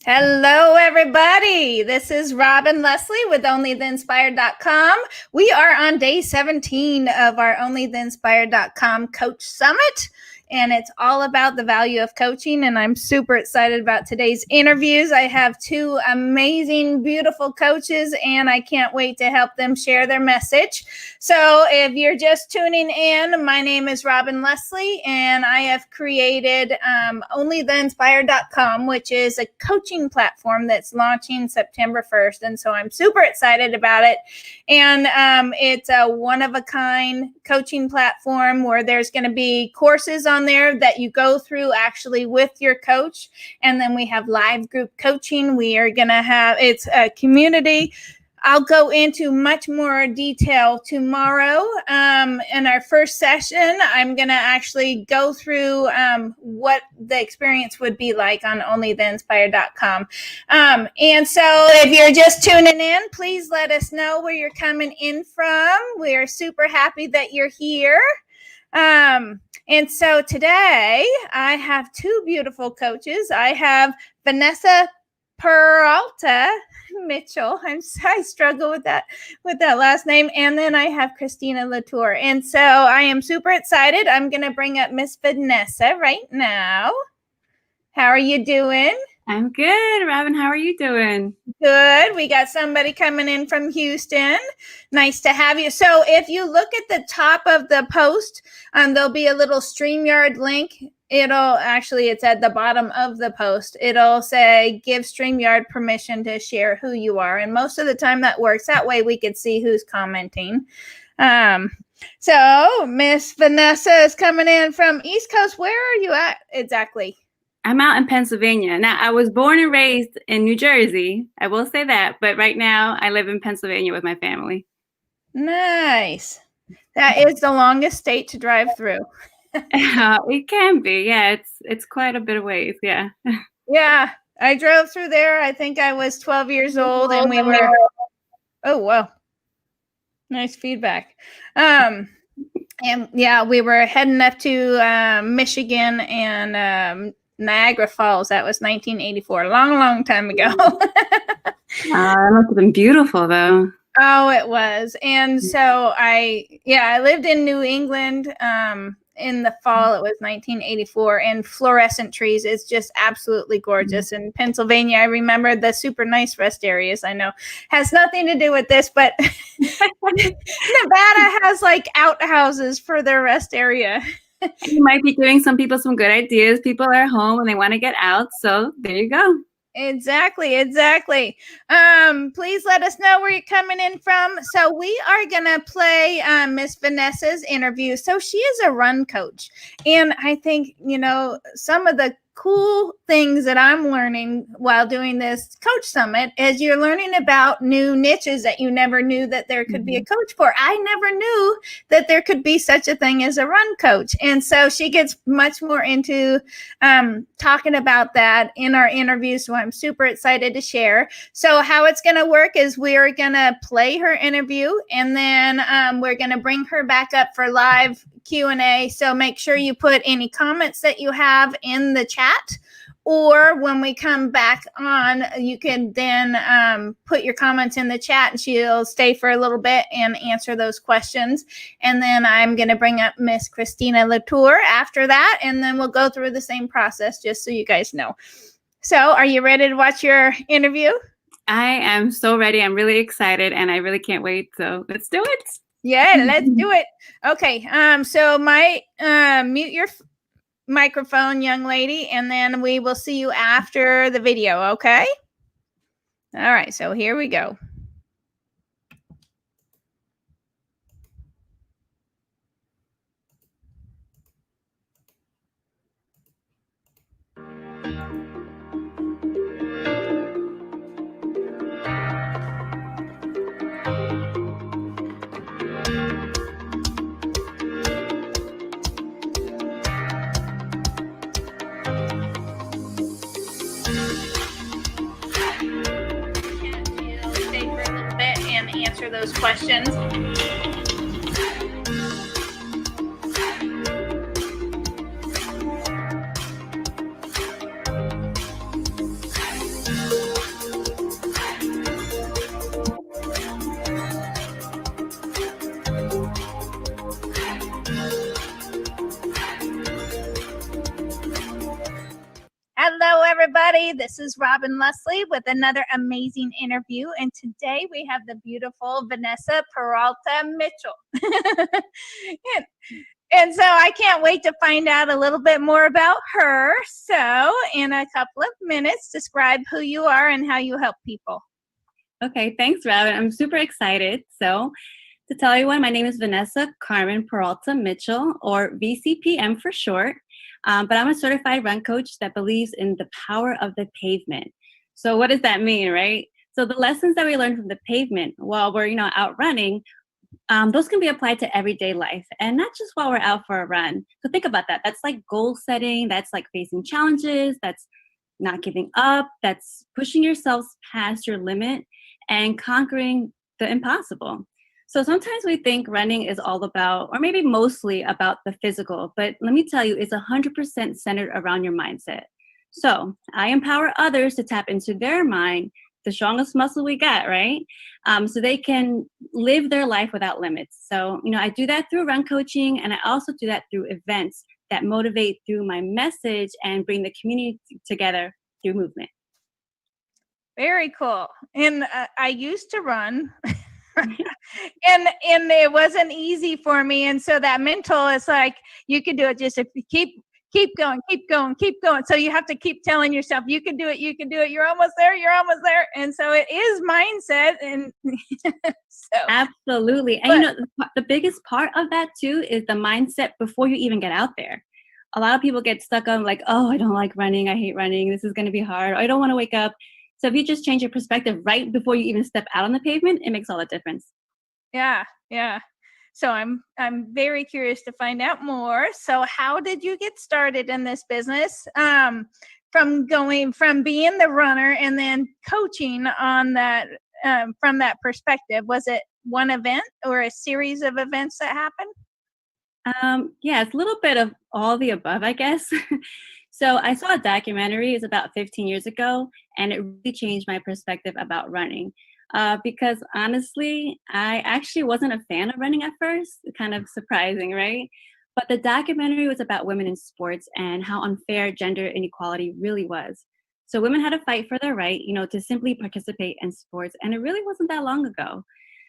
Hello, everybody. This is Robin Leslie with OnlyTheInspired.com. We are on day 17 of our OnlyTheInspired.com Coach Summit, and it's all about the value of coaching, and I'm super excited about today's interviews. I have two amazing, beautiful coaches, and I can't wait to help them share their message. So if you're just tuning in, my name is Robin Leslie, and I have created OnlyTheInspired.com, which is a coaching platform that's launching September 1st, and so I'm super excited about it. And it's a one-of-a-kind coaching platform where there's going to be courses on there that you go through actually with your coach, and then we have live group coaching. We are going to have, it's a community. I'll go into much more detail tomorrow. In our first session, I'm going to actually go through what the experience would be like on onlytheinspired.com. And so if you're just tuning in, please let us know where you're coming in from. We are super happy that you're here. And so today I have two beautiful coaches. I have Vanessa Peralta-Mitchell. I struggle with that last name. And then I have Christina Latour. And so I am super excited. I'm going to bring up Miss Vanessa right now. How are you doing? I'm good, Robin. How are you doing? Good. We got somebody coming in from Houston. Nice to have you. So if you look at the top of the post, there'll be a little StreamYard link. It's at the bottom of the post. It'll say, give StreamYard permission to share who you are. And most of the time that works. That way we could see who's commenting. So Miss Vanessa is coming in from East Coast. Where are you at exactly? I'm out in Pennsylvania. Now, I was born and raised in New Jersey. I will say that. But right now, I live in Pennsylvania with my family. Nice. That is the longest state to drive through. It can be. Yeah, it's quite a bit of ways. Yeah. Yeah. I drove through there. I think I was 12 years old, and we were, oh, wow. Nice feedback. And yeah, we were heading up to Michigan and Niagara Falls. That was 1984, a long time ago. That must have been beautiful, though. Oh, it was. And so I lived in New England in the fall. It was 1984, and fluorescent trees is just absolutely gorgeous. In Pennsylvania, I remember the super nice rest areas. I know has nothing to do with this, but Nevada has like outhouses for their rest area. You might be giving some people some good ideas. People are home and they want to get out. So there you go. Exactly. Please let us know where you're coming in from. So we are going to play Miss Vanessa's interview. So she is a run coach. And I think, some of the cool things that I'm learning while doing this coach summit is you're learning about new niches that you never knew that there could be a coach for. I never knew that there could be such a thing as a run coach. And so she gets much more into talking about that in our interview. So I'm super excited to share. So how it's going to work is we're going to play her interview, and then we're going to bring her back up for live Q&A. So make sure you put any comments that you have in the chat, or when we come back on, you can then put your comments in the chat, and she'll stay for a little bit and answer those questions. And then I'm going to bring up Miss Christina Latour after that, and then we'll go through the same process just so you guys know. So are you ready to watch your interview? I am so ready. I'm really excited, and I really can't wait. So let's do it. Yeah, let's do it. Okay. So mute your microphone, young lady, and then we will see you after the video. Okay. All right. So here we go. Answer those questions. everybody. This is Robin Leslie with another amazing interview. And today we have the beautiful Vanessa Peralta-Mitchell. And so I can't wait to find out a little bit more about her. So in a couple of minutes, describe who you are and how you help people. Okay, thanks, Robin. I'm super excited. So to tell everyone, my name is Vanessa Carmen Peralta-Mitchell, or VCPM for short. But I'm a certified run coach that believes in the power of the pavement. So what does that mean, right? So the lessons that we learn from the pavement while we're, out running, those can be applied to everyday life and not just while we're out for a run. So think about that. That's like goal setting. That's like facing challenges. That's not giving up. That's pushing yourselves past your limit and conquering the impossible. So sometimes we think running is all about, or maybe mostly about the physical, but let me tell you, it's 100% centered around your mindset. So I empower others to tap into their mind, the strongest muscle we got, right? So they can live their life without limits. So, I do that through run coaching, and I also do that through events that motivate through my message and bring the community together through movement. Very cool. And I used to run. and it wasn't easy for me, and so that mental is like, you can do it just if you keep going, so you have to keep telling yourself you can do it, you're almost there, and so it is mindset. And so absolutely. And the biggest part of that too is the mindset before you even get out there. A lot of people get stuck on like, oh, I don't like running, I hate running, this is going to be hard, or I don't want to wake up. So if you just change your perspective right before you even step out on the pavement, it makes all the difference. Yeah. So I'm very curious to find out more. So how did you get started in this business? From being the runner and then coaching on that, from that perspective, was it one event or a series of events that happened? Yeah, it's a little bit of all the above, I guess. So I saw a documentary, it's about 15 years ago, and it really changed my perspective about running. Because honestly, I actually wasn't a fan of running at first, kind of surprising, right? But the documentary was about women in sports and how unfair gender inequality really was. So women had to fight for their right, to simply participate in sports, and it really wasn't that long ago.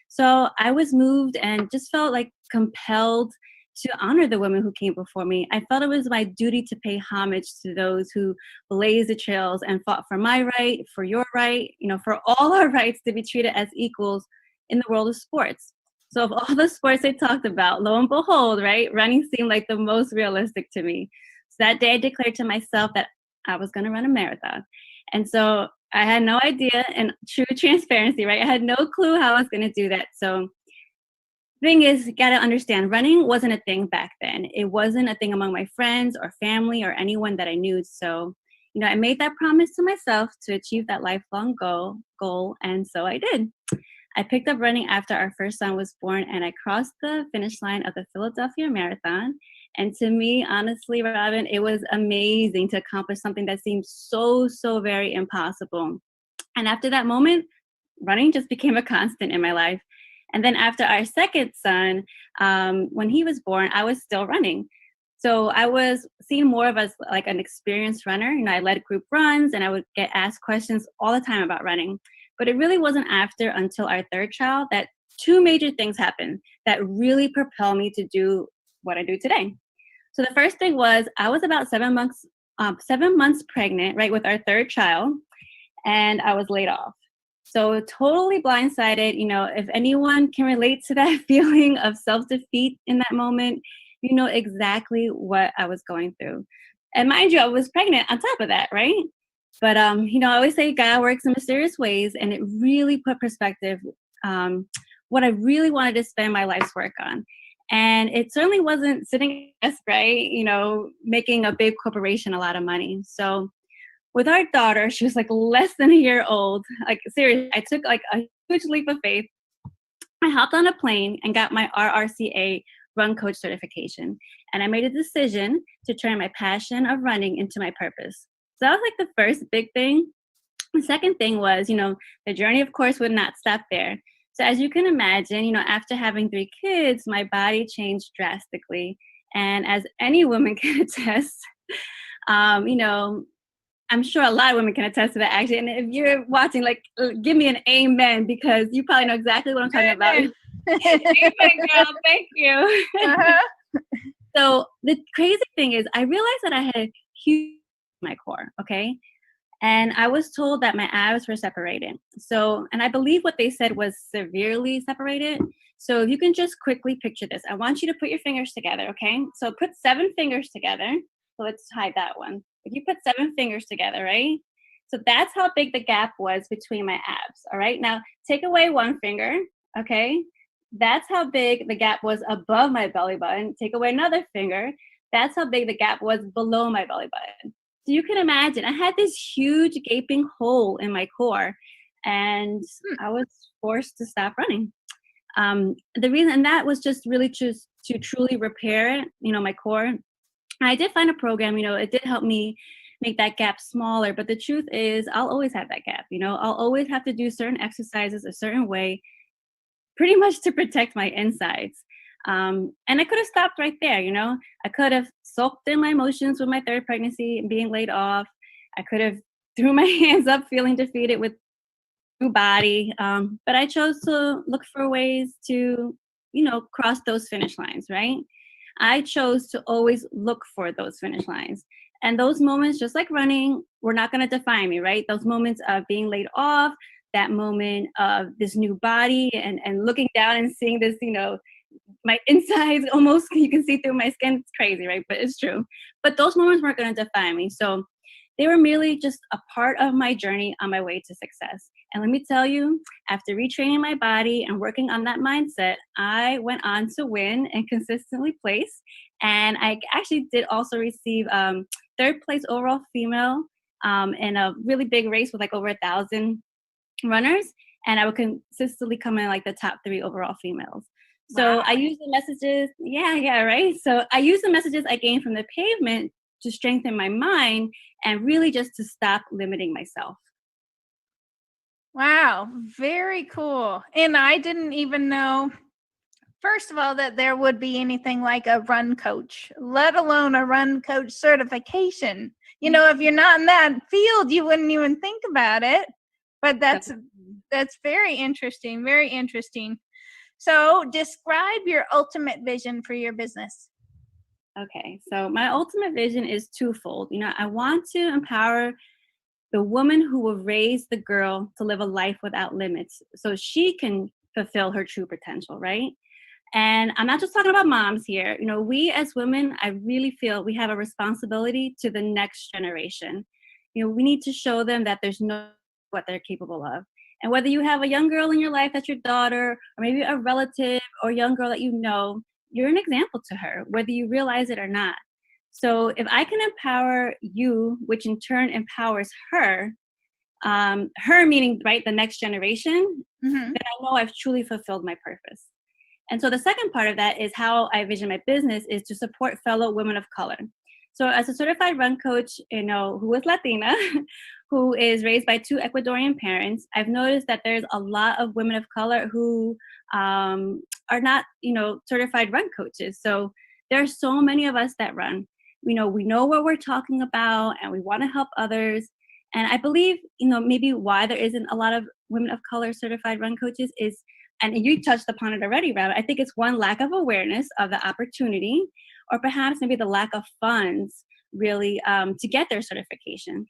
So I was moved and just felt like compelled to honor the women who came before me. I felt it was my duty to pay homage to those who blazed the trails and fought for my right, for your right, for all our rights to be treated as equals in the world of sports. So of all the sports they talked about, lo and behold, right, running seemed like the most realistic to me. So that day I declared to myself that I was going to run a marathon. And so I had no idea, and true transparency, right? I had no clue how I was going to do that. So thing is, you got to understand, running wasn't a thing back then. It wasn't a thing among my friends or family or anyone that I knew. So, I made that promise to myself to achieve that lifelong goal, and so I did. I picked up running after our first son was born, and I crossed the finish line of the Philadelphia Marathon. And to me, honestly, Robin, it was amazing to accomplish something that seemed so very impossible. And after that moment, running just became a constant in my life. And then after our second son, when he was born, I was still running. So I was seen more of as like an experienced runner. I led group runs, and I would get asked questions all the time about running. But it really wasn't until our third child that two major things happened that really propelled me to do what I do today. So the first thing was I was about 7 months pregnant, right, with our third child, and I was laid off. So totally blindsided. If anyone can relate to that feeling of self-defeat in that moment, you know exactly what I was going through. And mind you, I was pregnant on top of that, right? But, I always say God works in mysterious ways, and it really put perspective what I really wanted to spend my life's work on. And it certainly wasn't sitting at a desk, right? Making a big corporation a lot of money. So with our daughter, she was like less than a year old. Like seriously, I took like a huge leap of faith. I hopped on a plane and got my RRCA run coach certification. And I made a decision to turn my passion of running into my purpose. So that was like the first big thing. The second thing was, the journey, of course, would not stop there. So as you can imagine, after having 3 kids, my body changed drastically. And as any woman can attest, I'm sure a lot of women can attest to that, actually. And if you're watching, like, give me an amen, because you probably know exactly what I'm talking about. Amen. Amen, girl. Thank you. Uh-huh. So the crazy thing is, I realized that I had a huge my core. Okay. And I was told that my abs were separated. So, and I believe what they said was severely separated. So if you can just quickly picture this, I want you to put your fingers together, okay? So put 7 fingers together. So let's hide that one. If you put 7 fingers together, right? So that's how big the gap was between my abs, all right? Now take away 1 finger, okay? That's how big the gap was above my belly button. Take away another finger. That's how big the gap was below my belly button. So you can imagine, I had this huge gaping hole in my core, and I was forced to stop running. The reason, and that was just really just to truly repair, my core. And I did find a program, it did help me make that gap smaller. But the truth is, I'll always have that gap. I'll always have to do certain exercises a certain way, pretty much to protect my insides. And I could have stopped right there. I could have soaked in my emotions with my third pregnancy and being laid off. I could have threw my hands up feeling defeated with new body. But I chose to look for ways to, cross those finish lines, right? I chose to always look for those finish lines. And those moments, just like running, were not going to define me, right? Those moments of being laid off, that moment of this new body and looking down and seeing this, my insides almost, you can see through my skin. It's crazy, right? But it's true. But those moments weren't going to define me. So they were merely just a part of my journey on my way to success. And let me tell you, after retraining my body and working on that mindset, I went on to win and consistently place. And I actually did also receive 3rd place overall female in a really big race with like over 1,000 runners. And I would consistently come in like the top 3 overall females. So Wow. I use the messages. Yeah, right. So I use the messages I gained from the pavement to strengthen my mind and really just to stop limiting myself. Wow, very cool. And I didn't even know, first of all, that there would be anything like a run coach, let alone a run coach certification. If you're not in that field, you wouldn't even think about it. But that's very interesting, very interesting. So, describe your ultimate vision for your business. Okay, so my ultimate vision is twofold. I want to empower the woman who will raise the girl to live a life without limits so she can fulfill her true potential, right? And I'm not just talking about moms here. We as women, I really feel we have a responsibility to the next generation. We need to show them that there's no what they're capable of. And whether you have a young girl in your life that's your daughter, or maybe a relative or young girl that you're an example to her, whether you realize it or not. So if I can empower you, which in turn empowers her, her meaning, right, the next generation, Mm-hmm. then I know I've truly fulfilled my purpose. And so the second part of that is how I vision my business is to support fellow women of color. So as a certified run coach, who is Latina, who is raised by 2 Ecuadorian parents, I've noticed that there's a lot of women of color who are not, certified run coaches. So there are so many of us that run. We know what we're talking about and we want to help others. And I believe, maybe why there isn't a lot of women of color certified run coaches is, and you touched upon it already, Rob, I think it's one, lack of awareness of the opportunity, or perhaps maybe the lack of funds really to get their certification.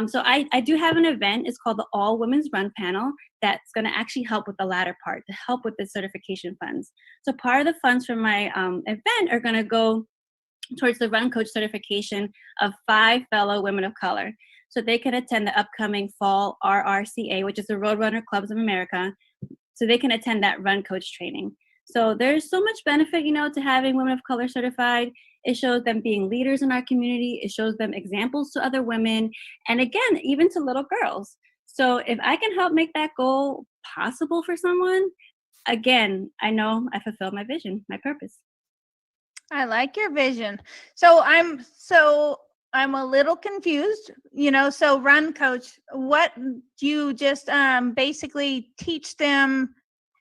So I do have an event. It's called the All Women's Run Panel that's going to actually help with the latter part, to help with the certification funds. So part of the funds from my event are going to go towards the run coach certification of 5 fellow women of color, so they can attend the upcoming fall RRCA, which is the Roadrunner Clubs of America, so they can attend that run coach training. So there's so much benefit, to having women of color certified. It shows them being leaders in our community. It shows them examples to other women. And again, even to little girls. So if I can help make that goal possible for someone, again, I know I fulfilled my vision, my purpose. I like your vision. So I'm a little confused, so run coach, what do you just basically teach them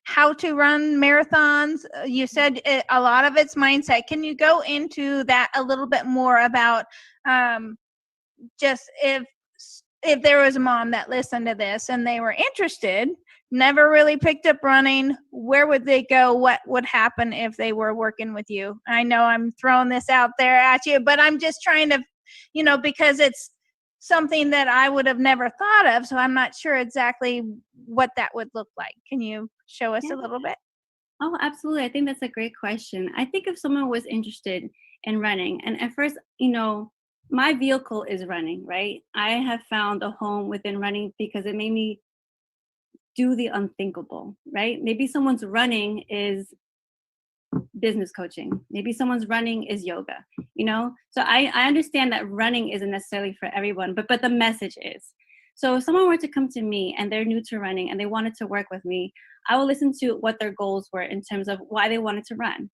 how to run marathons? You said a lot of it's mindset. Can you go into that a little bit more about just if if there was a mom that listened to this and they were interested, never really picked up running, where would they go? What would happen if they were working with you? I know I'm throwing this out there at you, but I'm just trying to, because it's something that I would have never thought of. So I'm not sure exactly what that would look like. Can you show us Yeah. a little bit? Oh, absolutely. I think that's a great question. I think if someone was interested in running, and at first, my vehicle is running, right? I have found a home within running because it made me do the unthinkable, right? Maybe someone's running is business coaching. Maybe someone's running is yoga, So I understand that running isn't necessarily for everyone, but the message is. So if someone were to come to me and they're new to running and they wanted to work with me, I will listen to what their goals were in terms of why they wanted to run.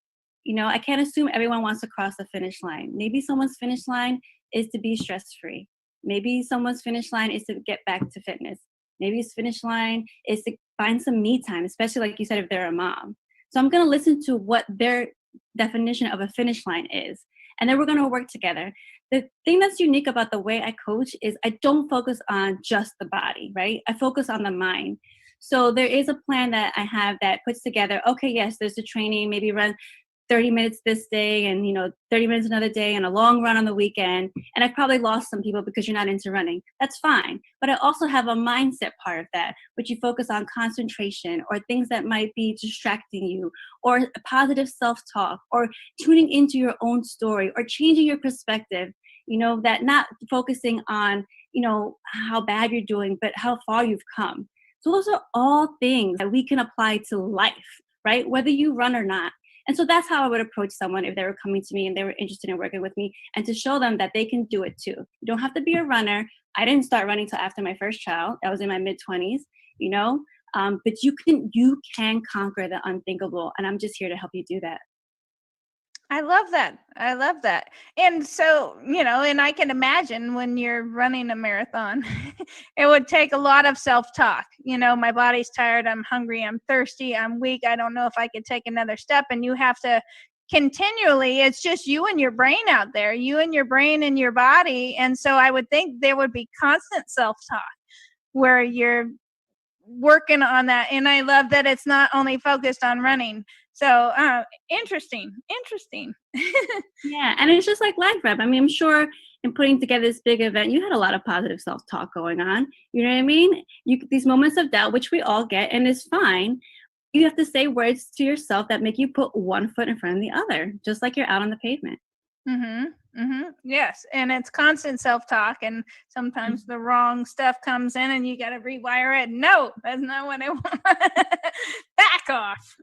I can't assume everyone wants to cross the finish line. Maybe someone's finish line is to be stress-free. Maybe someone's finish line is to get back to fitness. Maybe his finish line is to find some me time, especially like you said, if they're a mom. So I'm going to listen to what their definition of a finish line is, and then we're going to work together. The thing that's unique about the way I coach is I don't focus on just the body, right? I focus on the mind. So there is a plan that I have that puts together, okay, yes, there's a training, maybe run 30 minutes this day and 30 minutes another day and a long run on the weekend. And I've probably lost some people because you're not into running. That's fine. But I also have a mindset part of that, which you focus on concentration or things that might be distracting you, or positive self-talk, or tuning into your own story, or changing your perspective, that not focusing on, how bad you're doing, but how far you've come. So those are all things that we can apply to life, right? Whether you run or not. And so that's how I would approach someone if they were coming to me and they were interested in working with me, and to show them that they can do it too. You don't have to be a runner. I didn't start running till after my first child. I was in my mid-20s, but you can conquer the unthinkable. And I'm just here to help you do that. I love that. I love that. And so, and I can imagine when you're running a marathon, it would take a lot of self-talk. My body's tired, I'm hungry, I'm thirsty, I'm weak, I don't know if I could take another step. And you have to continually, it's just you and your brain out there, you and your brain and your body. And so I would think there would be constant self-talk where you're working on that. And I love that it's not only focused on running. So interesting. Yeah, and it's just like life, Rep. I mean, I'm sure in putting together this big event, you had a lot of positive self-talk going on. You know what I mean? These moments of doubt, which we all get, and it's fine. You have to say words to yourself that make you put one foot in front of the other, just like you're out on the pavement. Yes, and it's constant self-talk, and sometimes the wrong stuff comes in, and you got to rewire it. No, that's not what I want. Back off.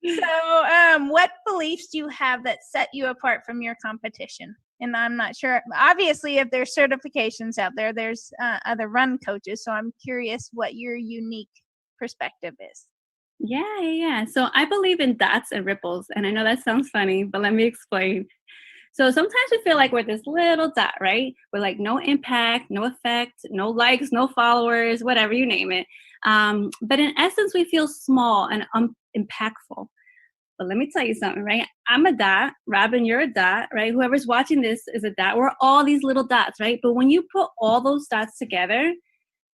So, what beliefs do you have that set you apart from your competition? And I'm not sure. Obviously, if there's certifications out there, there's other run coaches. So I'm curious what your unique perspective is. Yeah. So I believe in dots and ripples. And I know that sounds funny, but let me explain. So sometimes we feel like we're this little dot, right? We're like no impact, no effect, no likes, no followers, whatever you name it. But in essence, we feel small and impactful. But let me tell you something, right? I'm a dot. Robin, you're a dot, right? Whoever's watching this is a dot. We're all these little dots, right? But when you put all those dots together,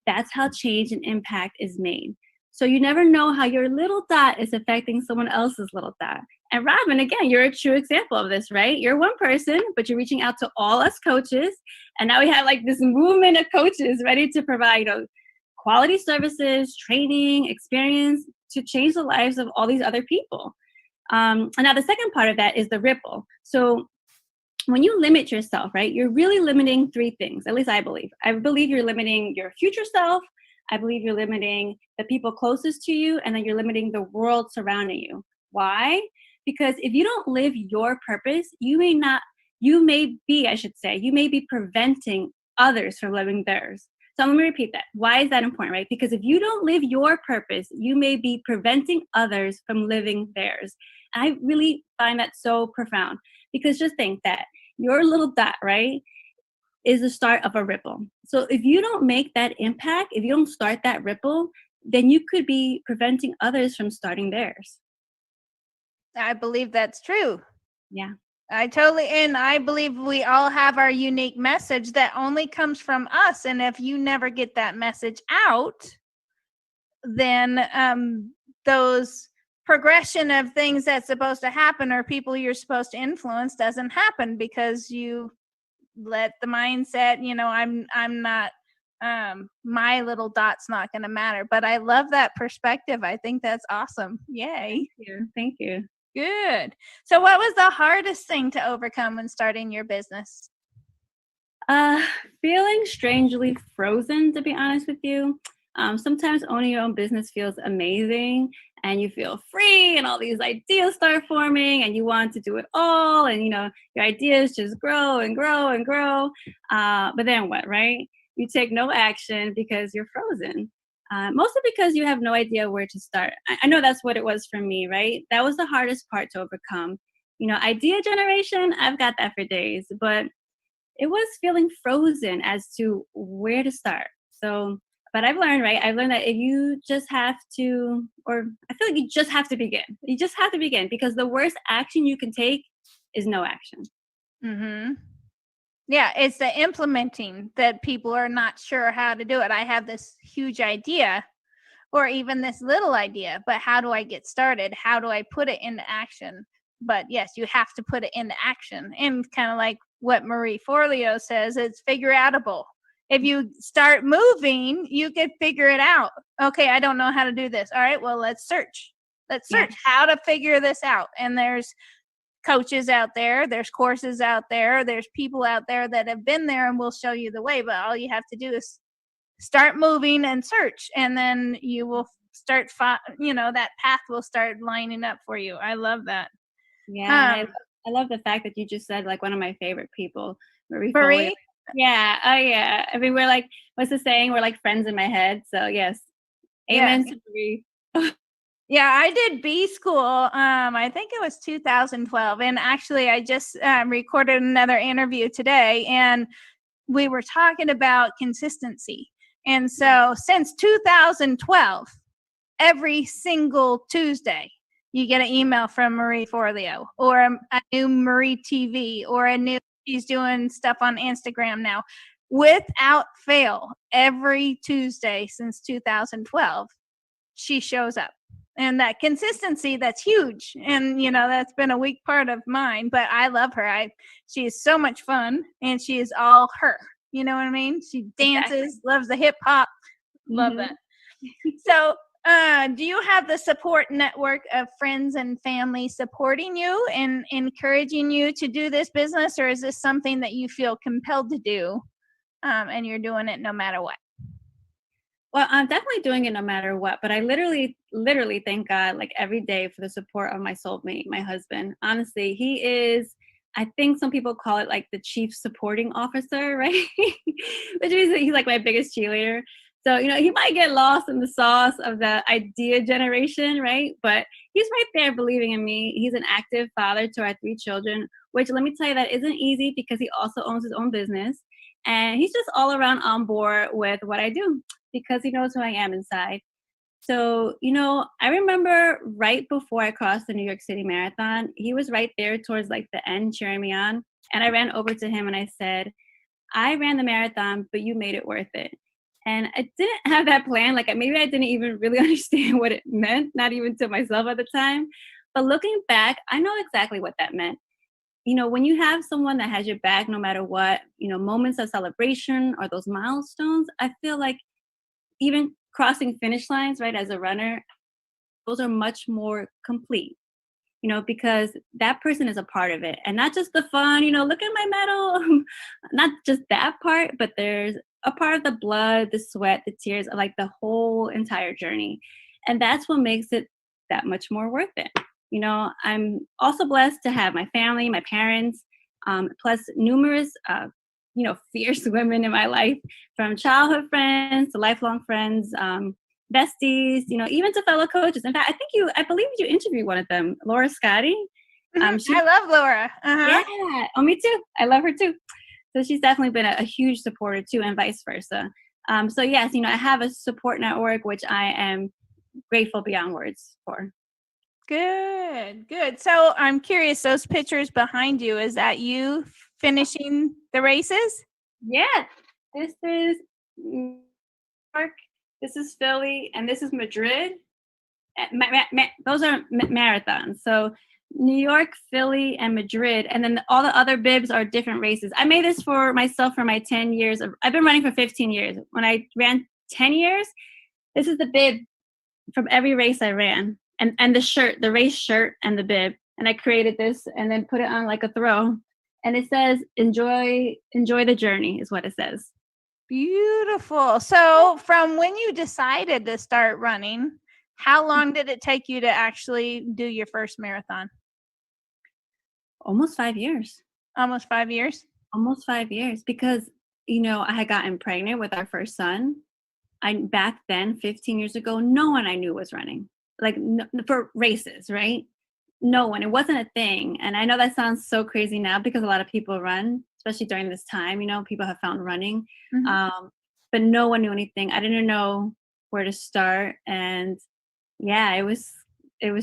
that's how change and impact is made. So you never know how your little dot is affecting someone else's little dot. And Robin, again, you're a true example of this, right? You're one person, but you're reaching out to all us coaches. And now we have like this movement of coaches ready to provide, quality services, training, experience to change the lives of all these other people. And now the second part of that is the ripple. So when you limit yourself, right, you're really limiting three things, at least I believe. I believe you're limiting your future self. I believe you're limiting the people closest to you, and then you're limiting the world surrounding you. Why? Because if you don't live your purpose, you may be preventing others from living theirs. So let me repeat that. Why is that important, right? Because if you don't live your purpose, you may be preventing others from living theirs. And I really find that so profound, because just think that your little dot, right, is the start of a ripple. So if you don't make that impact, if you don't start that ripple, then you could be preventing others from starting theirs. I believe that's true. Yeah. And I believe we all have our unique message that only comes from us. And if you never get that message out, then those progression of things that's supposed to happen or people you're supposed to influence doesn't happen because you let the mindset, I'm not, my little dot's not going to matter. But I love that perspective. I think that's awesome. Yay. Thank you. Good. So what was the hardest thing to overcome when starting your business? Feeling strangely frozen, to be honest with you. Sometimes owning your own business feels amazing and you feel free and all these ideas start forming and you want to do it all and your ideas just grow and grow and grow. But then what, right? You take no action because you're frozen. Mostly because you have no idea where to start. I know that's what it was for me, right? That was the hardest part to overcome. Idea generation, I've got that for days, but it was feeling frozen as to where to start. So, but I've learned, right? I've learned that if you just have to, or I feel like you just have to begin. You just have to begin because the worst action you can take is no action. Mm-hmm. Yeah, it's the implementing that people are not sure how to do it. I have this huge idea or even this little idea, but how do I get started? How do I put it into action? But yes, you have to put it into action. And kind of like what Marie Forleo says, it's figure outable. If you start moving, you can figure it out. Okay, I don't know how to do this. All right, well, let's search. Let's search how to figure this out. And there's coaches out there, there's courses out there, there's people out there that have been there and will show you the way. But all you have to do is start moving and search, and then you will start that path will start lining up for you. I love that. Yeah, I love the fact that you just said like one of my favorite people, Marie. Yeah, oh yeah. I mean, we're like, what's the saying? We're like friends in my head. So yes, amen to Marie. Yeah, I did B school. I think it was 2012, and actually, I just recorded another interview today, and we were talking about consistency. And so, since 2012, every single Tuesday, you get an email from Marie Forleo or a new Marie TV or she's doing stuff on Instagram now. Without fail, every Tuesday since 2012, she shows up. And that consistency, that's huge. And, that's been a weak part of mine, but I love her. She is so much fun and she is all her. You know what I mean? She dances, loves the hip hop. Love that. So, do you have the support network of friends and family supporting you and encouraging you to do this business, or is this something that you feel compelled to do, and you're doing it no matter what? Well, I'm definitely doing it no matter what, but I literally thank God like every day for the support of my soulmate, my husband. Honestly, he is, I think some people call it like the chief supporting officer, right? Which means that he's like my biggest cheerleader. So, he might get lost in the sauce of the idea generation, right? But he's right there believing in me. He's an active father to our 3 children, which let me tell you, that isn't easy because he also owns his own business. And he's just all around on board with what I do because he knows who I am inside. So, I remember right before I crossed the New York City Marathon, he was right there towards like the end cheering me on. And I ran over to him and I said, I ran the marathon, but you made it worth it. And I didn't have that plan. Like maybe I didn't even really understand what it meant, not even to myself at the time. But looking back, I know exactly what that meant. When you have someone that has your back no matter what, moments of celebration or those milestones, I feel like even crossing finish lines, right, as a runner, those are much more complete, because that person is a part of it. And not just the fun, look at my medal, not just that part, but there's a part of the blood, the sweat, the tears, like the whole entire journey. And that's what makes it that much more worth it. I'm also blessed to have my family, my parents, plus numerous, fierce women in my life, from childhood friends to lifelong friends, besties, even to fellow coaches. In fact, I believe you interviewed one of them, Laura Scotty. I love Laura. Yeah. Oh, me too. I love her too. So she's definitely been a huge supporter too, and vice versa. So yes, I have a support network, which I am grateful beyond words for. Good, good. So I'm curious, those pictures behind you, is that you finishing the races? Yeah, this is New York, this is Philly, and this is Madrid. Those are marathons. So New York, Philly, and Madrid, and then all the other bibs are different races. I made this for myself for my 10 years. I've been running for 15 years. When I ran 10 years, this is the bib from every race I ran, and the shirt, the race shirt, and the bib. And I created this and then put it on like a throw, and it says, "Enjoy the journey," is what it says. Beautiful. So from when you decided to start running, how long did it take you to actually do your first marathon? Almost 5 years. Almost 5 years? Almost 5 years, because I had gotten pregnant with our first son. Back then, 15 years ago, no one I knew was running, like for races, right? No one. It wasn't a thing. And I know that sounds so crazy now because a lot of people run, especially during this time. People have found running, but no one knew anything. I didn't know where to start, and yeah, it was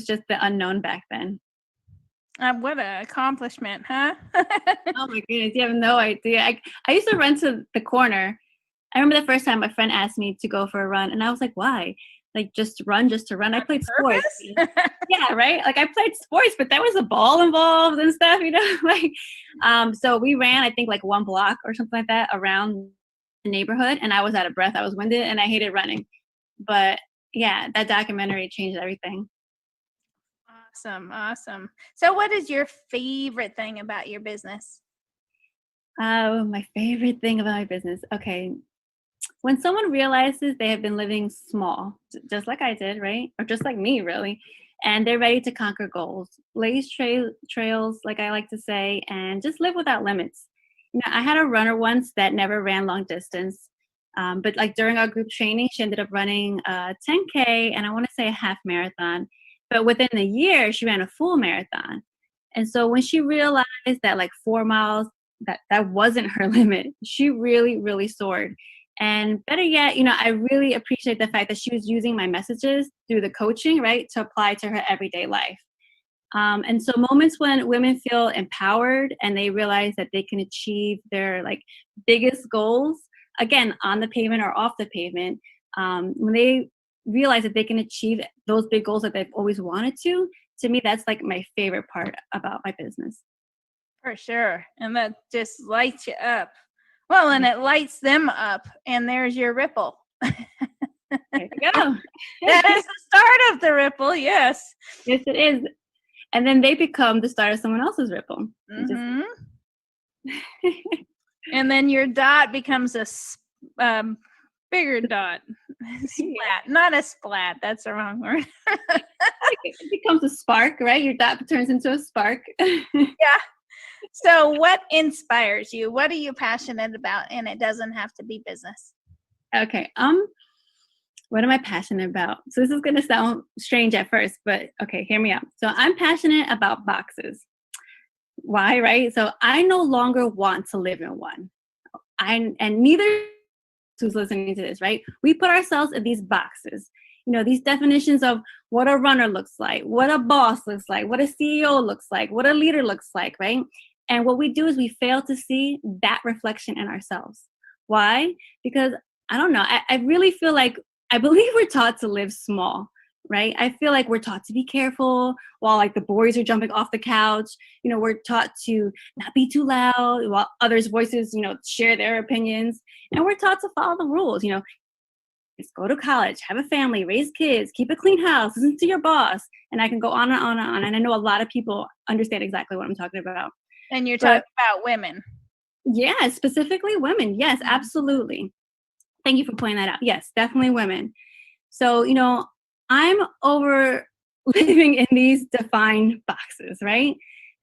just the unknown back then. What an accomplishment, huh? Oh my goodness, you have no idea. I used to run to the corner. I remember the first time my friend asked me to go for a run, and I was like, why? Like, just to run. I played sports. Yeah, right? Like, I played sports, but there was a ball involved and stuff, So we ran, I think, like 1 block or something like that around the neighborhood, and I was out of breath. I was winded, and I hated running. But yeah, that documentary changed everything. Awesome. So what is your favorite thing about your business? Oh, my favorite thing about my business. Okay. When someone realizes they have been living small, just like I did, right? Or just like me, really, and they're ready to conquer goals, blaze trails, like I like to say, and just live without limits. I had a runner once that never ran long distance, but like during our group training, she ended up running a 10K and I want to say a half marathon. But within a year, she ran a full marathon. And so when she realized that like 4 miles, that wasn't her limit, she really, really soared. And better yet, I really appreciate the fact that she was using my messages through the coaching, right, to apply to her everyday life. And so moments when women feel empowered and they realize that they can achieve their like biggest goals, again, on the pavement or off the pavement, when they realize that they can achieve those big goals that they've always wanted to me, that's like my favorite part about my business. For sure. And that just lights you up. Well, and it lights them up, and there's your ripple. There you go. That is the start of the ripple, yes. Yes, it is. And then they become the start of someone else's ripple. Mm-hmm. And then your dot becomes a bigger dot. Splat. Not a splat. That's the wrong word. It becomes a spark, right? Your dot turns into a spark. Yeah. So what inspires you? What are you passionate about? And it doesn't have to be business. Okay. What am I passionate about? So this is going to sound strange at first, but okay, hear me out. So I'm passionate about boxes. Why, right? So I no longer want to live in one. And neither who's listening to this, right? We put ourselves in these boxes. These definitions of what a runner looks like, what a boss looks like, what a CEO looks like, what a leader looks like, right? And what we do is we fail to see that reflection in ourselves. Why? Because I don't know. I really feel like, I believe we're taught to live small, right? I feel like we're taught to be careful while like the boys are jumping off the couch. We're taught to not be too loud while others' voices, share their opinions. And we're taught to follow the rules, just go to college, have a family, raise kids, keep a clean house, listen to your boss. And I can go on and on and on. And I know a lot of people understand exactly what I'm talking about. And you're talking about women. Yeah, specifically women. Yes, absolutely. Thank you for pointing that out. Yes, definitely women. So, I'm over living in these defined boxes, right?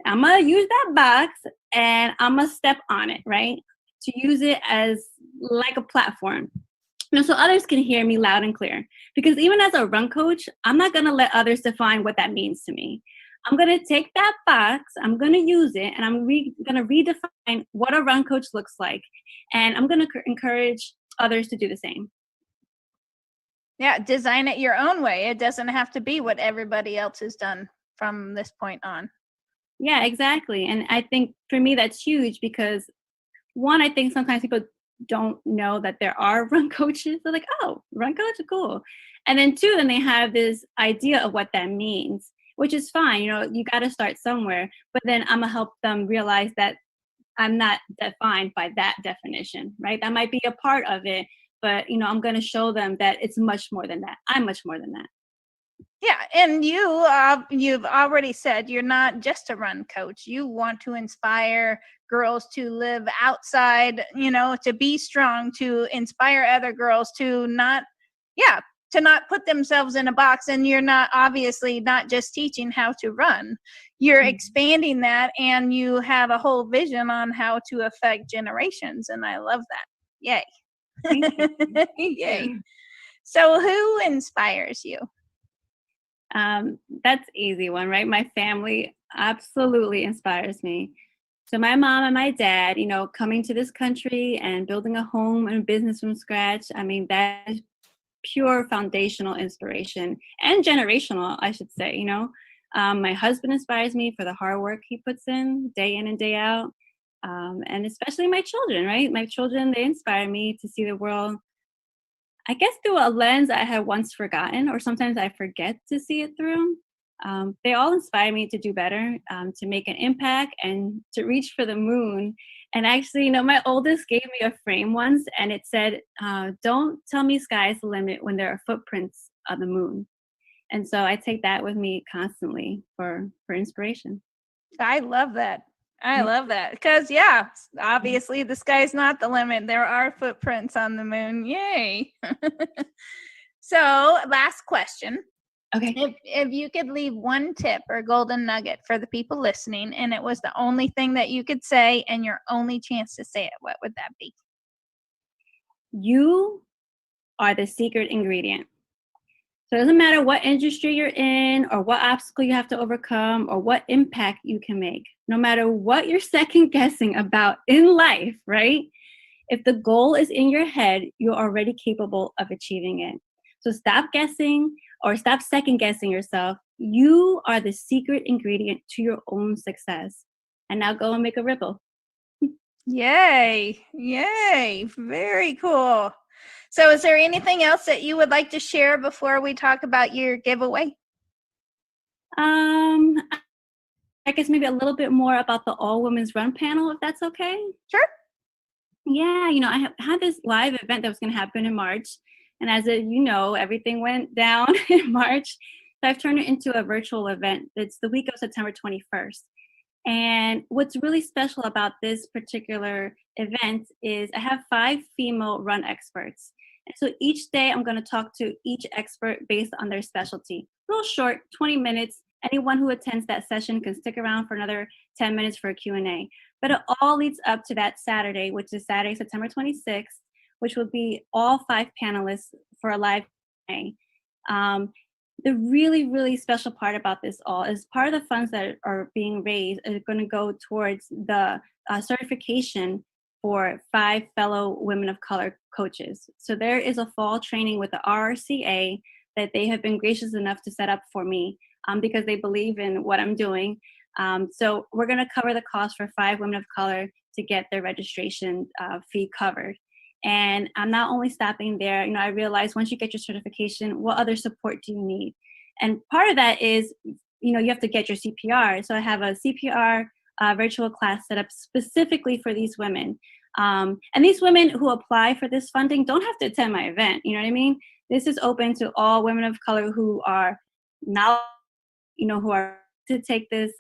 I'm going to use that box and I'm going to step on it, right? To use it as like a platform. So others can hear me loud and clear. Because even as a run coach, I'm not going to let others define what that means to me. I'm going to take that box, I'm going to use it, and I'm going to redefine what a run coach looks like. And I'm going to encourage others to do the same. Yeah, design it your own way. It doesn't have to be what everybody else has done from this point on. Yeah, exactly. And I think for me, that's huge because one, I think sometimes people don't know that there are run coaches. They're like, oh, run coach, cool. And then two, then they have this idea of what that means, which is fine. You got to start somewhere. But then I'm going to help them realize that I'm not defined by that definition, right? That might be a part of it, but I'm going to show them that it's much more than that. I'm much more than that. Yeah, and you've already said you're not just a run coach. You want to inspire girls to live outside, to be strong, to inspire other girls to not, yeah, to not put themselves in a box. And you're not obviously not just teaching how to run. You're expanding that, and you have a whole vision on how to affect generations. And I love that. Yay. Yay. So who inspires you? That's easy one, right? My family absolutely inspires me. So my mom and my dad, coming to this country and building a home and a business from scratch. I mean, that is pure foundational inspiration and generational, I should say. My husband inspires me for the hard work he puts in and day out. And especially my children, right? My children, they inspire me to see the world, I guess, through a lens I had once forgotten, or sometimes I forget to see it through. They all inspire me to do better, to make an impact, and to reach for the moon. And actually, my oldest gave me a frame once, and it said, "Don't tell me sky's the limit when there are footprints on the moon." And so I take that with me constantly for inspiration. I love that. I love that because, yeah, obviously the sky's not the limit. There are footprints on the moon. Yay. So, last question. Okay. If you could leave one tip or golden nugget for the people listening, and it was the only thing that you could say and your only chance to say it, what would that be? You are the secret ingredient. So it doesn't matter what industry you're in or what obstacle you have to overcome or what impact you can make. No matter what you're second guessing about in life, right? If the goal is in your head, you're already capable of achieving it. So stop guessing or stop second guessing yourself. You are the secret ingredient to your own success. And now go and make a ripple. Yay. Yay. Very cool. So, is there anything else that you would like to share before we talk about your giveaway? I guess maybe a little bit more about the all women's run panel, if that's okay. Sure. Yeah, I had this live event that was going to happen in March. And as everything went down in March. So I've turned it into a virtual event. It's the week of September 21st. And what's really special about this particular event is I have 5 female run experts. And so each day I'm going to talk to each expert based on their specialty. Real short, 20 minutes. Anyone who attends that session can stick around for another 10 minutes for a Q&A. But it all leads up to that Saturday, which is Saturday, September 26th, which will be all 5 panelists for a live Q&A. The really, really special part about this all is part of the funds that are being raised are going to go towards the certification for 5 fellow women of color coaches. So there is a fall training with the RRCA that they have been gracious enough to set up for me because they believe in what I'm doing. So we're going to cover the cost for 5 women of color to get their registration fee covered. And I'm not only stopping there. I realized once you get your certification, what other support do you need? And part of that is, you have to get your CPR. So I have a CPR virtual class set up specifically for these women. And these women who apply for this funding don't have to attend my event. You know what I mean? This is open to all women of color who are now, who are to take this,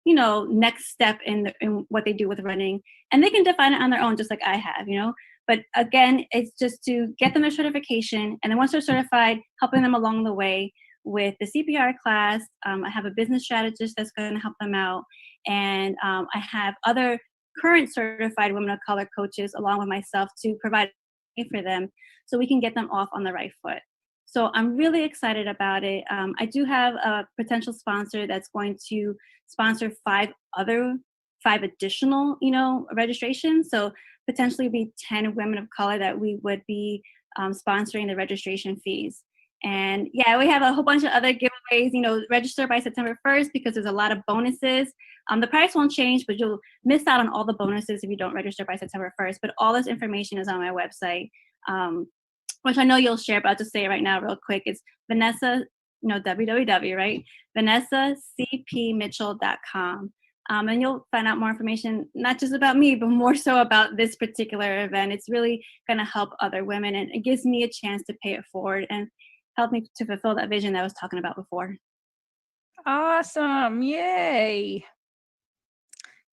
next step in what they do with running. And they can define it on their own, just like I have, But again, it's just to get them their certification. And then once they're certified, helping them along the way with the CPR class. I have a business strategist that's going to help them out. And I have other current certified women of color coaches along with myself to provide for them so we can get them off on the right foot. So I'm really excited about it. I do have a potential sponsor that's going to sponsor 5 additional, registrations. So potentially be 10 women of color that we would be sponsoring the registration fees. And yeah, we have a whole bunch of other giveaways. Register by September 1st because there's a lot of bonuses. The price won't change, but you'll miss out on all the bonuses if you don't register by September 1st. But all this information is on my website, which I know you'll share, but I'll just say it right now real quick. It's Vanessa, www, right? VanessaCPMitchell.com. And you'll find out more information, not just about me, but more so about this particular event. It's really going to help other women, and it gives me a chance to pay it forward and help me to fulfill that vision that I was talking about before. Awesome. Yay.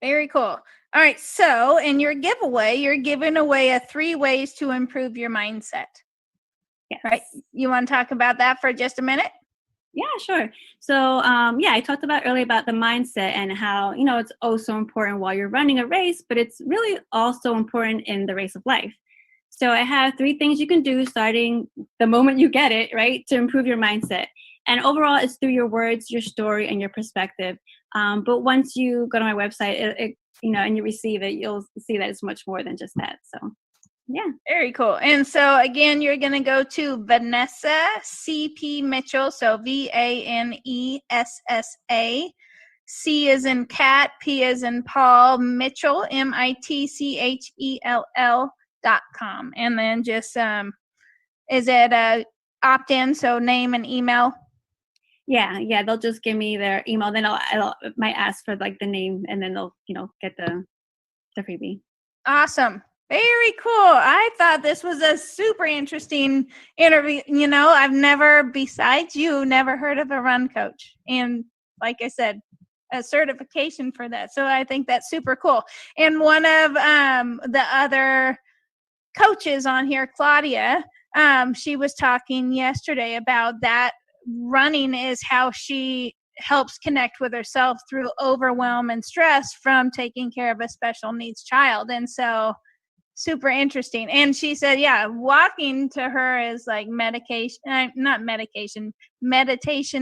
Very cool. All right. So in your giveaway, you're giving away 3 ways to improve your mindset. Yes. Right. You want to talk about that for just a minute? Yeah, sure. So, I talked about earlier about the mindset and how, it's so important while you're running a race, but it's really also important in the race of life. So I have 3 things you can do starting the moment you get it, right, to improve your mindset. And overall, it's through your words, your story, and your perspective. But once you go to my website, and you receive it, you'll see that it's much more than just that. So, yeah. Very cool. And so again, you're going to go to Vanessa CP Mitchell. So VANESSA. C is in cat, P is in Paul, Mitchell, MITCHELL.com. And then just is it a opt-in, so name and email? Yeah, they'll just give me their email, then I might ask for like the name, and then they'll get the freebie. Awesome. Very cool. I thought this was a super interesting interview. I've never heard of a run coach, and like I said, a certification for that. So I think that's super cool. And one of the other coaches on here, Claudia, she was talking yesterday about that running is how she helps connect with herself through overwhelm and stress from taking care of a special needs child. And so super interesting. And she said, yeah, walking to her is like meditation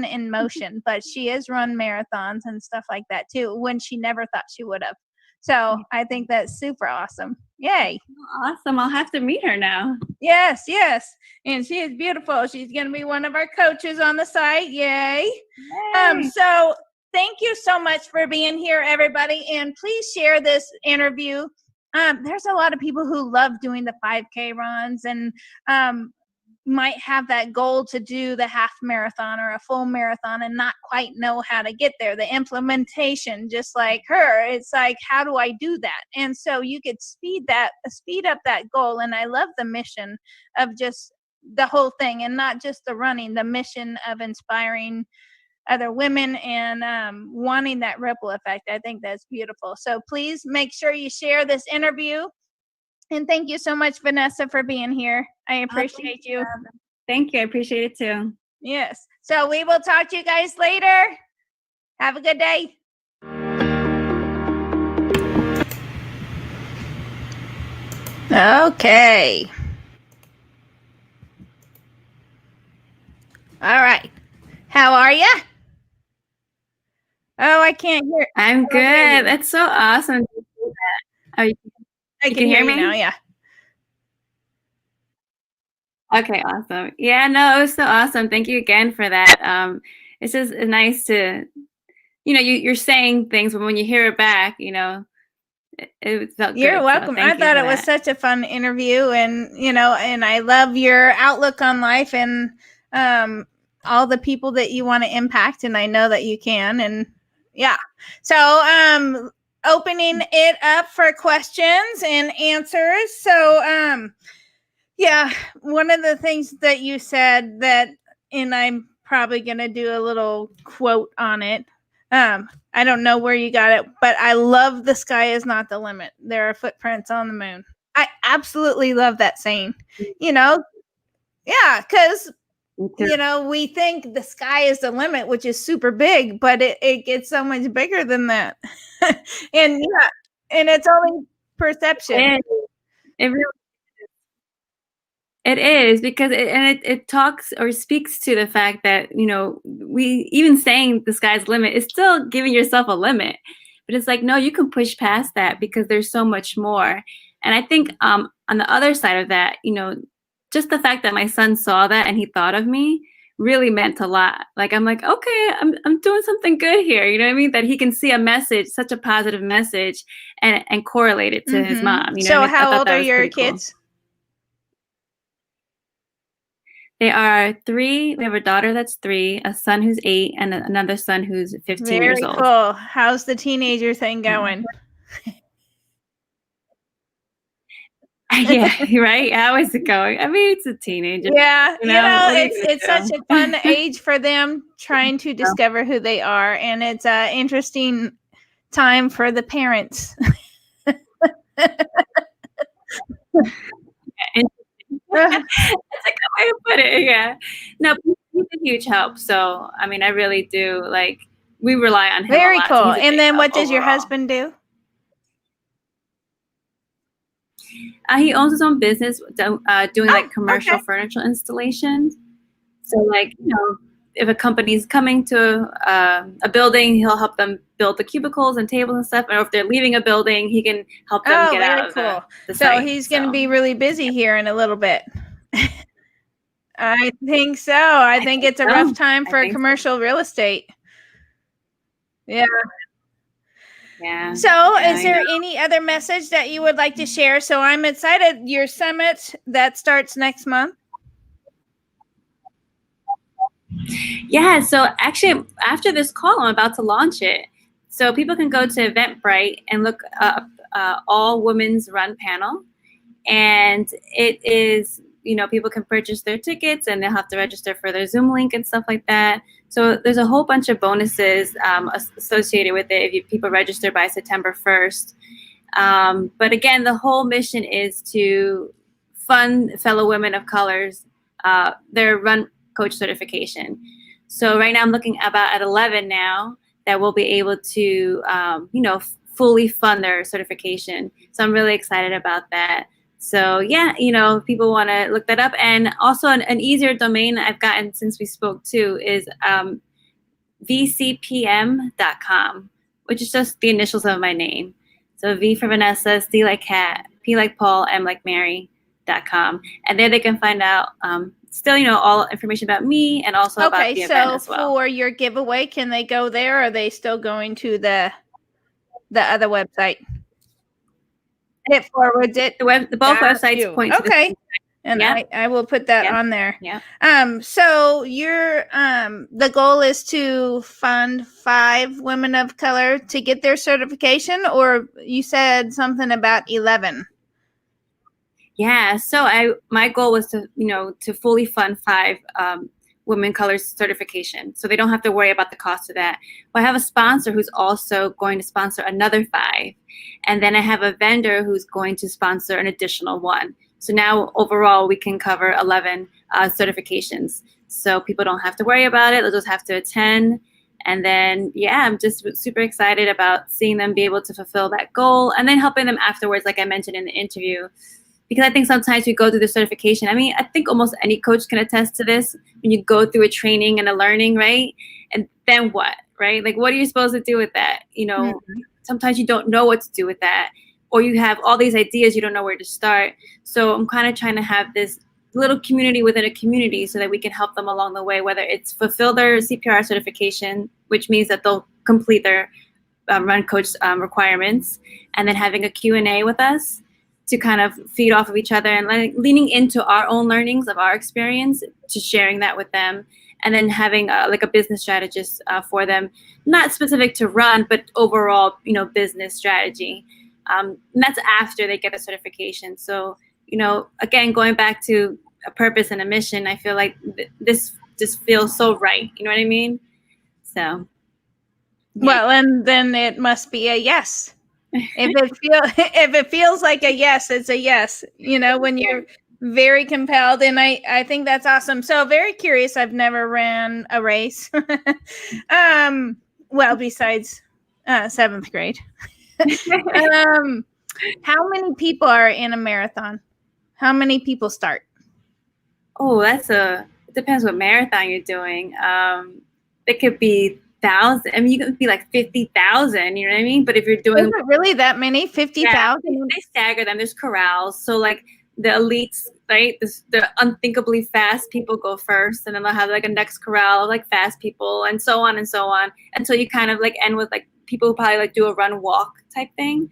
in motion, but she has run marathons and stuff like that too, when she never thought she would have. So I think that's super awesome. Yay. Awesome. I'll have to meet her now. Yes. And she is beautiful. She's going to be one of our coaches on the site. Yay. So thank you so much for being here, everybody. And please share this interview. There's a lot of people who love doing the 5K runs and might have that goal to do the half marathon or a full marathon and not quite know how to get there. The implementation, just like her, it's like, how do I do that? And so you could speed up that goal. And I love the mission of just the whole thing, and not just the running, the mission of inspiring other women and wanting that ripple effect. I think that's beautiful. So please make sure you share this interview. And thank you so much, Vanessa, for being here. I appreciate you. Thank you. I appreciate it too. Yes. So we will talk to you guys later. Have a good day. Okay. All right. How are you? Oh, I can't hear. I'm good. That's so awesome to do that. Oh, I can hear me now. Yeah. Okay, awesome. Yeah, no, it was so awesome. Thank you again for that. It's just nice to, you're saying things, but when you hear it back, it felt good. You're welcome. So I thought it was such a fun interview, and and I love your outlook on life and all the people that you want to impact, and I know that you can. And yeah, so opening it up for questions and answers. So yeah, one of the things that you said that, and I'm probably going to do a little quote on it. I don't know where you got it, but I love the sky is not the limit. There are footprints on the moon. I absolutely love that saying, yeah, because, we think the sky is the limit, which is super big, but it gets so much bigger than that. And yeah, and it's only perception. It really It is, because it talks or speaks to the fact that, we even saying the sky's the limit is still giving yourself a limit. But it's like, no, you can push past that because there's so much more. And I think on the other side of that, just the fact that my son saw that and he thought of me, really meant a lot. Like, I'm like, okay, I'm doing something good here. You know what I mean? That he can see a message, such a positive message, and correlate it to his mom. You know what I So mean? I how thought old that are was your pretty cool. kids? They are 3. We have a daughter that's 3, a son who's 8, and another son who's 15 years Very old. cool. How's the teenager thing going? Yeah, right. How is it going? I mean, it's a teenager. Yeah, You know, what are you it's gonna such do? a fun age for them trying to discover who they are, and it's an interesting time for the parents. That's a good way to put it. Yeah. No, he's a huge help. So, I mean, I really do like. We rely on him a Very lot. So cool. he's a And big then help what does your overall. husband do? He owns his own business, doing like commercial okay. furniture installations. So, like, you know, if a company's coming to a building, he'll help them build the cubicles and tables and stuff. Or if they're leaving a building, he can help them get out Very of cool. the So site. he's going to be really busy here in a little bit. I think so. I think it's a rough time for commercial real estate. Yeah. Yeah. So, is there any other message that you would like to share? So, I'm excited. Your summit that starts next month. Yeah. So, actually, after this call, I'm about to launch it. So, people can go to Eventbrite and look up All Women's Run panel. And it is, you know, people can purchase their tickets and they'll have to register for their Zoom link and stuff like that. So there's a whole bunch of bonuses associated with it if people register by September 1st. But again, the whole mission is to fund fellow women of colors their run coach certification. So right now I'm looking about at 11 now that will be able to, you know, fully fund their certification. So I'm really excited about that. So yeah, you know, people want to look that up. And also an easier domain I've gotten since we spoke too is vcpm.com, which is just the initials of my name. So V for Vanessa, C like cat, P like Paul, M like Mary.com. And there they can find out still, you know, all information about me and also about the event as well. For your giveaway, can they go there or are they still going to the other website? It forwards it. Both websites point to the and I will put that on there. Yeah. So your the goal is to fund 5 women of color to get their certification, or you said something about 11. Yeah. So my goal was to, you know, to fully fund 5 women colors certification. So they don't have to worry about the cost of that. But I have a sponsor who's also going to sponsor another 5. And then I have a vendor who's going to sponsor an additional 1. So now overall we can cover 11 certifications. So people don't have to worry about it. They'll just have to attend. And then, yeah, I'm just super excited about seeing them be able to fulfill that goal and then helping them afterwards, like I mentioned in the interview. Because I think sometimes we go through the certification. I mean, I think almost any coach can attest to this. When you go through a training and a learning, right? And then what, right? Like, what are you supposed to do with that? You know, sometimes you don't know what to do with that. Or you have all these ideas, you don't know where to start. So I'm kind of trying to have this little community within a community so that we can help them along the way, whether it's fulfill their CPR certification, which means that they'll complete their run coach requirements, and then having a Q&A with us to kind of feed off of each other and leaning into our own learnings of our experience to sharing that with them. And then having like a business strategist for them, not specific to run, but overall, you know, business strategy. And that's after they get the certification. So, you know, again, going back to a purpose and a mission, I feel like this just feels so right. You know what I mean? So. Yeah. Well, and then it must be a yes. If it feels like a yes, it's a yes. You know, when you're very compelled, and I think that's awesome. So very curious. I've never ran a race. Well, besides 7th grade. How many people are in a marathon? How many people start? Oh, it depends what marathon you're doing. It could be 1,000. I mean, you could be like 50,000. You know what I mean? But if you're doing, is it really that many? 50,000? Yeah, they stagger them. There's corrals. So like the elites, right? The unthinkably fast people go first, and then they'll have like a next corral of like fast people, and so on until you kind of like end with like people who probably like do a run walk type thing.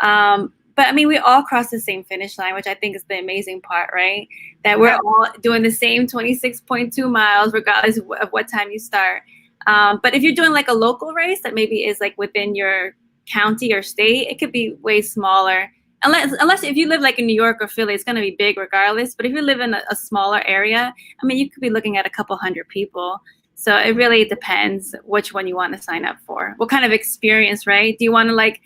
But I mean, we all cross the same finish line, which I think is the amazing part, right? That we're all doing the same 26.2 miles, regardless of what time you start. But if you're doing like a local race that maybe is like within your county or state, it could be way smaller. Unless if you live like in New York or Philly, it's going to be big regardless. But if you live in a smaller area, I mean, you could be looking at a couple hundred people. So it really depends which one you want to sign up for. What kind of experience, right? Do you want to like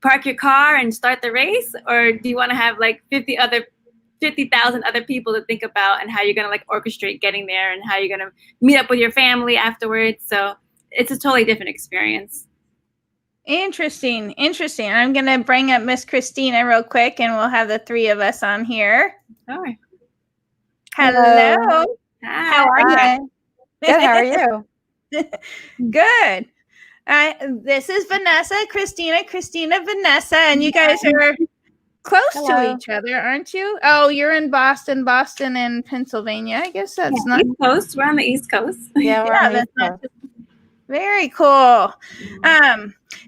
park your car and start the race, or do you want to have like 50,000 other people to think about and how you're going to like orchestrate getting there and how you're going to meet up with your family afterwards? So it's a totally different experience. Interesting. I'm going to bring up Miss Christina real quick, and we'll have the three of us on here. All right. Hello. Hi. How are you? Good. How are you? Good. This is Vanessa, Christina, Vanessa, and you guys are close to each other, aren't you? Oh, you're in Boston, and Pennsylvania. I guess that's not East Coast. We're on the East Coast. Yeah, we're on the East Coast. Very cool.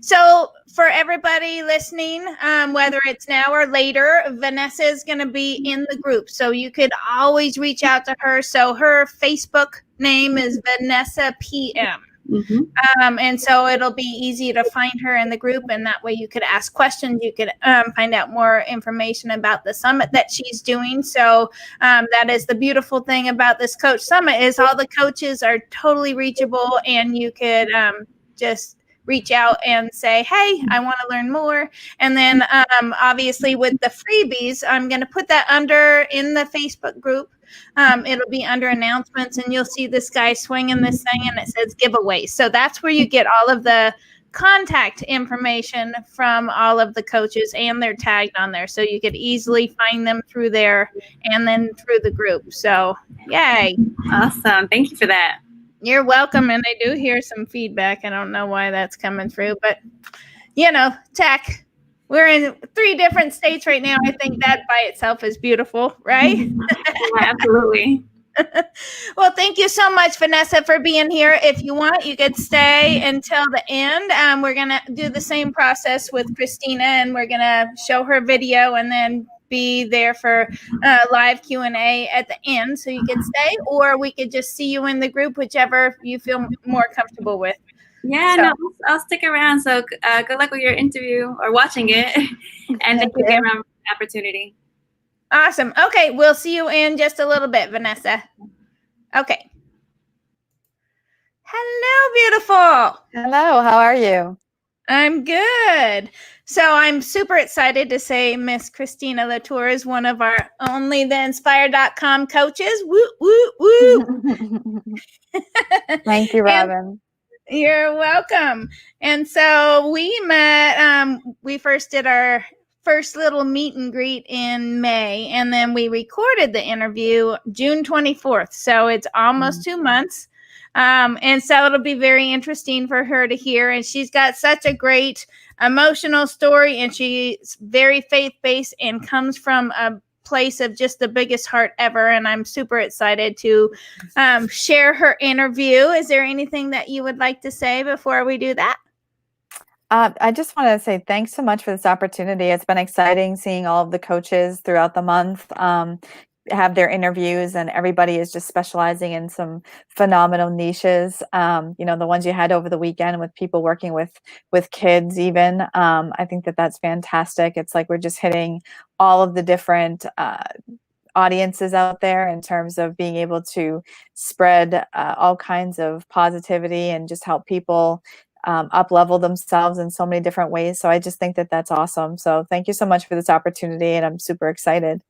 So for everybody listening, whether it's now or later, Vanessa is going to be in the group. So you could always reach out to her. So her Facebook name is Vanessa PM. Mm-hmm. And so it'll be easy to find her in the group, and that way you could ask questions. You could find out more information about the summit that she's doing. So that is the beautiful thing about this coach summit, is all the coaches are totally reachable, and you could just reach out and say, hey, I want to learn more. And then obviously with the freebies, I'm going to put that in the Facebook group. It'll be under announcements, and you'll see this guy swinging this thing, and it says giveaways. So that's where you get all of the contact information from all of the coaches, and they're tagged on there. So you could easily find them through there and then through the group. So yay. Awesome. Thank you for that. You're welcome. And I do hear some feedback. I don't know why that's coming through, but tech. We're in 3 different states right now. I think that by itself is beautiful, right? Yeah, absolutely. Well, thank you so much, Vanessa, for being here. If you want, you could stay until the end. We're going to do the same process with Christina, and we're going to show her video and then be there for live Q&A at the end. So you can stay, or we could just see you in the group, whichever you feel more comfortable with. Yeah, So. no, I'll stick around. So good luck with your interview or watching it, and thank you again for the opportunity. Awesome. Okay, we'll see you in just a little bit, Vanessa. Okay. Hello, beautiful. Hello, how are you? I'm good. So I'm super excited to say Miss Christina Latour is one of our only theinspire.com coaches. Woo, woo, woo. Thank you, Robin. You're welcome. And so we met, we first did our first little meet and greet in May, and then we recorded the interview June 24th. So it's almost 2 months. And so it'll be very interesting for her to hear. And she's got such a great emotional story, and she's very faith-based and comes from a place of just the biggest heart ever. And I'm super excited to share her interview. Is there anything that you would like to say before we do that? I just want to say thanks so much for this opportunity. It's been exciting seeing all of the coaches throughout the month have their interviews, and everybody is just specializing in some phenomenal niches. The ones you had over the weekend with people working with kids even. I think that's fantastic. It's like we're just hitting all of the different audiences out there in terms of being able to spread all kinds of positivity and just help people up-level themselves in so many different ways. So I just think that's awesome. So thank you so much for this opportunity, and I'm super excited.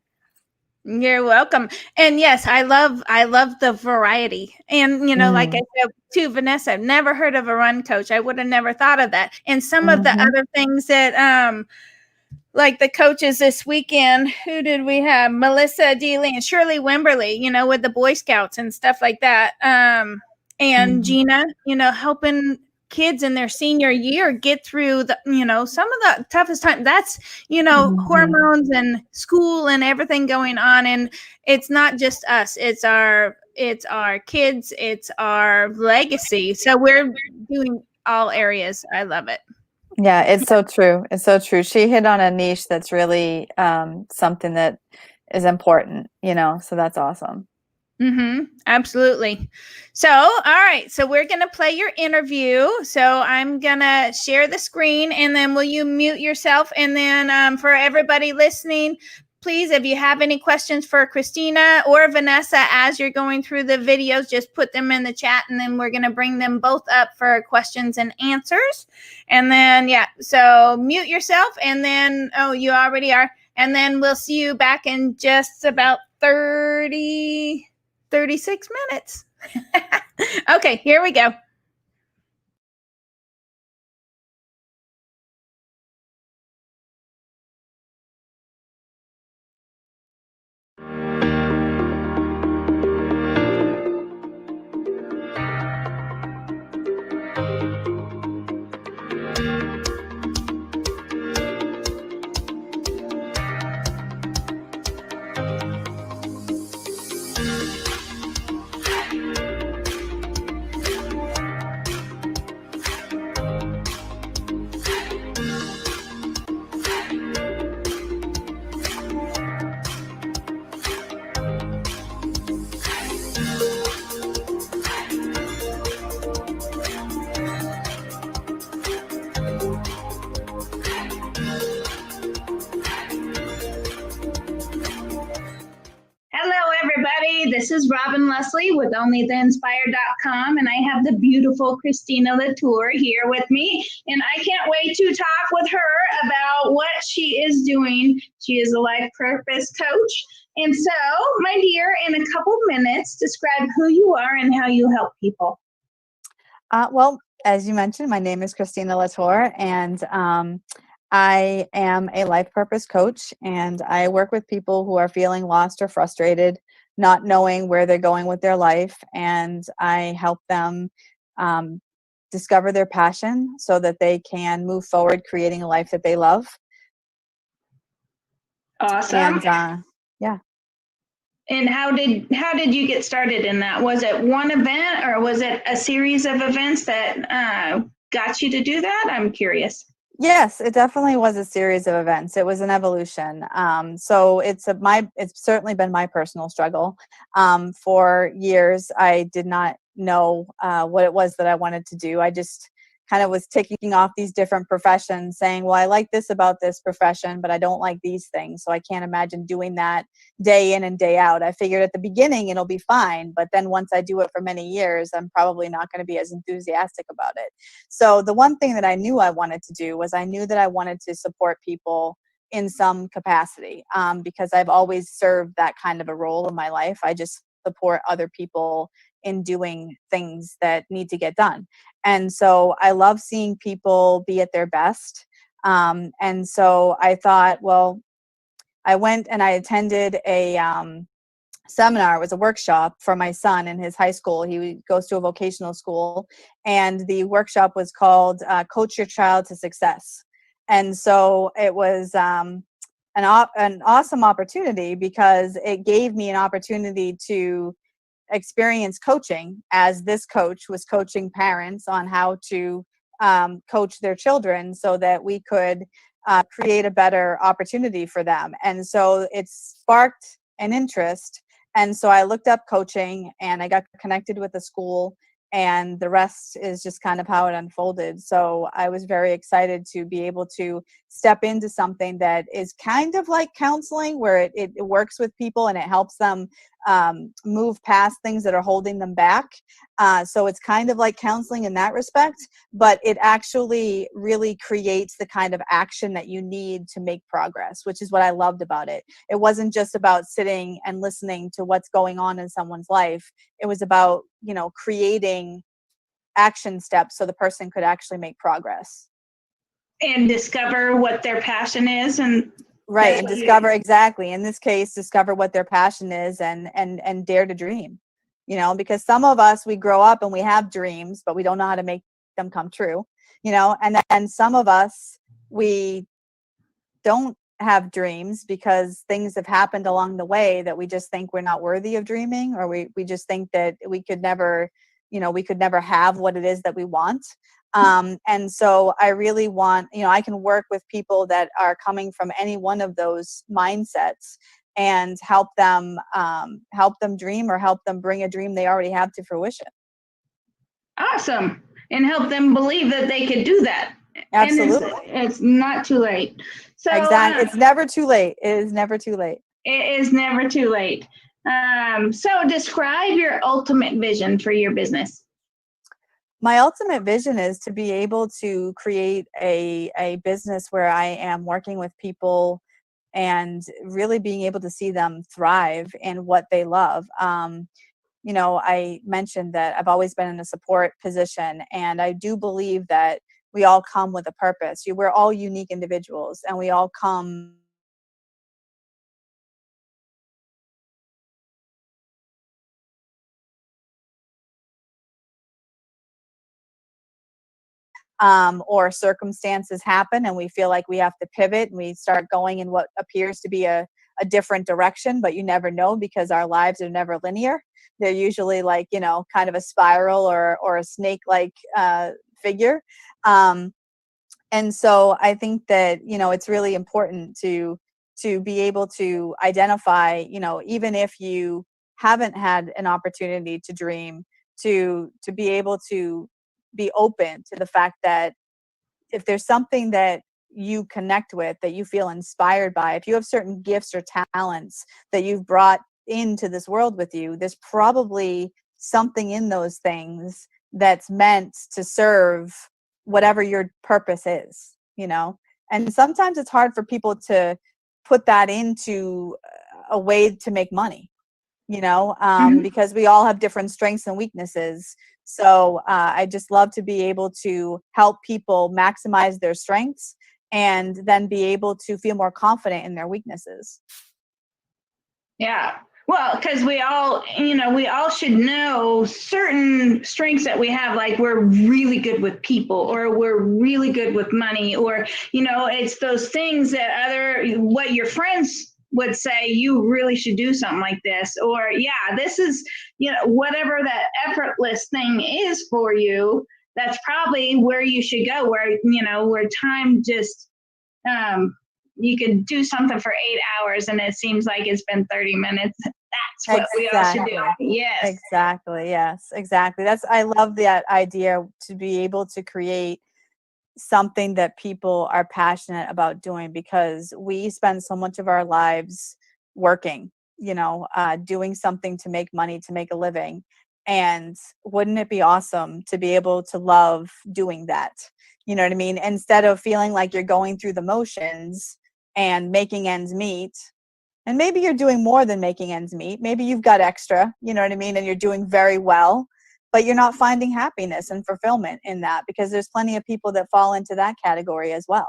You're welcome. And yes, I love the variety. And, like I said to Vanessa, I've never heard of a run coach. I would have never thought of that. And some of the other things that, like the coaches this weekend, who did we have? Melissa Dealey and Shirley Wimberly, with the Boy Scouts and stuff like that. And Gina, helping kids in their senior year get through the, some of the toughest time. That's, hormones and school and everything going on. And it's not just us, it's our kids, it's our legacy. So we're doing all areas. I love it. Yeah, it's so true. It's so true. She hit on a niche that's really something that is important, so that's awesome. Absolutely. So, all right. So we're going to play your interview. So I'm going to share the screen, and then will you mute yourself? And then for everybody listening, please, if you have any questions for Christina or Vanessa as you're going through the videos, just put them in the chat, and then we're going to bring them both up for questions and answers. And then, so mute yourself, and then, you already are. And then we'll see you back in just about 36 minutes. Okay, here we go. This is Robin Leslie with OnlyTheInspired.com, and I have the beautiful Christina Latour here with me, and I can't wait to talk with her about what she is doing. She is a life purpose coach. And so, my dear, in a couple minutes, describe who you are and how you help people. Well, as you mentioned, my name is Christina Latour, and I am a life purpose coach, and I work with people who are feeling lost or frustrated, not knowing where they're going with their life, and I help them discover their passion so that they can move forward creating a life that they love. Awesome. And yeah. And how did you get started in that? Was it one event, or was it a series of events that got you to do that? I'm curious. Yes, it definitely was a series of events. It was an evolution. So it's certainly been my personal struggle. For years, I did not know what it was that I wanted to do. I just kind of was ticking off these different professions, saying, well, I like this about this profession, but I don't like these things. So I can't imagine doing that day in and day out. I figured at the beginning it'll be fine, but then once I do it for many years, I'm probably not going to be as enthusiastic about it. So the one thing that I knew I wanted to do was I knew that I wanted to support people in some capacity, because I've always served that kind of a role in my life. I just support other people in doing things that need to get done. And so I love seeing people be at their best. And so I thought, well, I went and I attended a seminar. It was a workshop for my son in his high school. He goes to a vocational school, and the workshop was called Coach Your Child to Success. And so it was an awesome opportunity, because it gave me an opportunity to experience coaching, as this coach was coaching parents on how to coach their children so that we could create a better opportunity for them. And so it sparked an interest. And so I looked up coaching, and I got connected with the school, and the rest is just kind of how it unfolded. So I was very excited to be able to step into something that is kind of like counseling, where it works with people and it helps them move past things that are holding them back. So it's kind of like counseling in that respect, but it actually really creates the kind of action that you need to make progress, which is what I loved about it. It wasn't just about sitting and listening to what's going on in someone's life. It was about, creating action steps so the person could actually make progress. And discover what their passion is, and right, and discover exactly. In this case, discover what their passion is, and dare to dream. Because some of us, we grow up and we have dreams, but we don't know how to make them come true, and then some of us, we don't have dreams because things have happened along the way that we just think we're not worthy of dreaming, or we just think that we could never have what it is that we want. And so I really want, I can work with people that are coming from any one of those mindsets and help them dream, or help them bring a dream they already have to fruition. Awesome. And help them believe that they could do that. Absolutely. And it's not too late. So exactly. It's never too late. It is never too late. It is never too late. So describe your ultimate vision for your business. My ultimate vision is to be able to create a business where I am working with people and really being able to see them thrive in what they love. I mentioned that I've always been in a support position, and I do believe that we all come with a purpose. We're all unique individuals, and we all come or circumstances happen and we feel like we have to pivot, and we start going in what appears to be a different direction, but you never know, because our lives are never linear. They're usually like, kind of a spiral or a snake-like figure. And so I think that, it's really important to be able to identify, even if you haven't had an opportunity to dream, to be able to be open to the fact that if there's something that you connect with, that you feel inspired by, if you have certain gifts or talents that you've brought into this world with you, there's probably something in those things that's meant to serve whatever your purpose is, and sometimes it's hard for people to put that into a way to make money, because we all have different strengths and weaknesses. So I just love to be able to help people maximize their strengths and then be able to feel more confident in their weaknesses. Yeah. Well, because we all should know certain strengths that we have, like we're really good with people, or we're really good with money, or, it's those things that what your friends would say, you really should do something like this, or, yeah, this is, whatever that effortless thing is for you, that's probably where you should go, where time just, you could do something for 8 hours and it seems like it's been 30 minutes. That's what we all should do. Yes. Exactly. Yes, exactly. I love that idea, to be able to create something that people are passionate about doing, because we spend so much of our lives working, doing something to make money, to make a living. And wouldn't it be awesome to be able to love doing that? You know what I mean? Instead of feeling like you're going through the motions and making ends meet. And maybe you're doing more than making ends meet. Maybe you've got extra, you know what I mean? And you're doing very well, but you're not finding happiness and fulfillment in that, because there's plenty of people that fall into that category as well.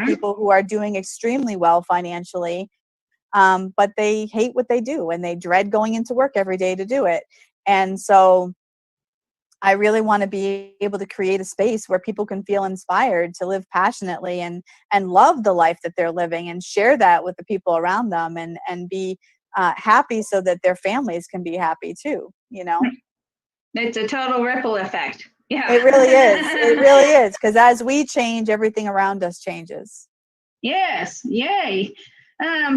People who are doing extremely well financially, but they hate what they do and they dread going into work every day to do it. And so I really want to be able to create a space where people can feel inspired to live passionately and love the life that they're living, and share that with the people around them, and be happy so that their families can be happy too, It's a total ripple effect. Yeah. It really is. It really is. Because as we change, everything around us changes. Yes. Yay.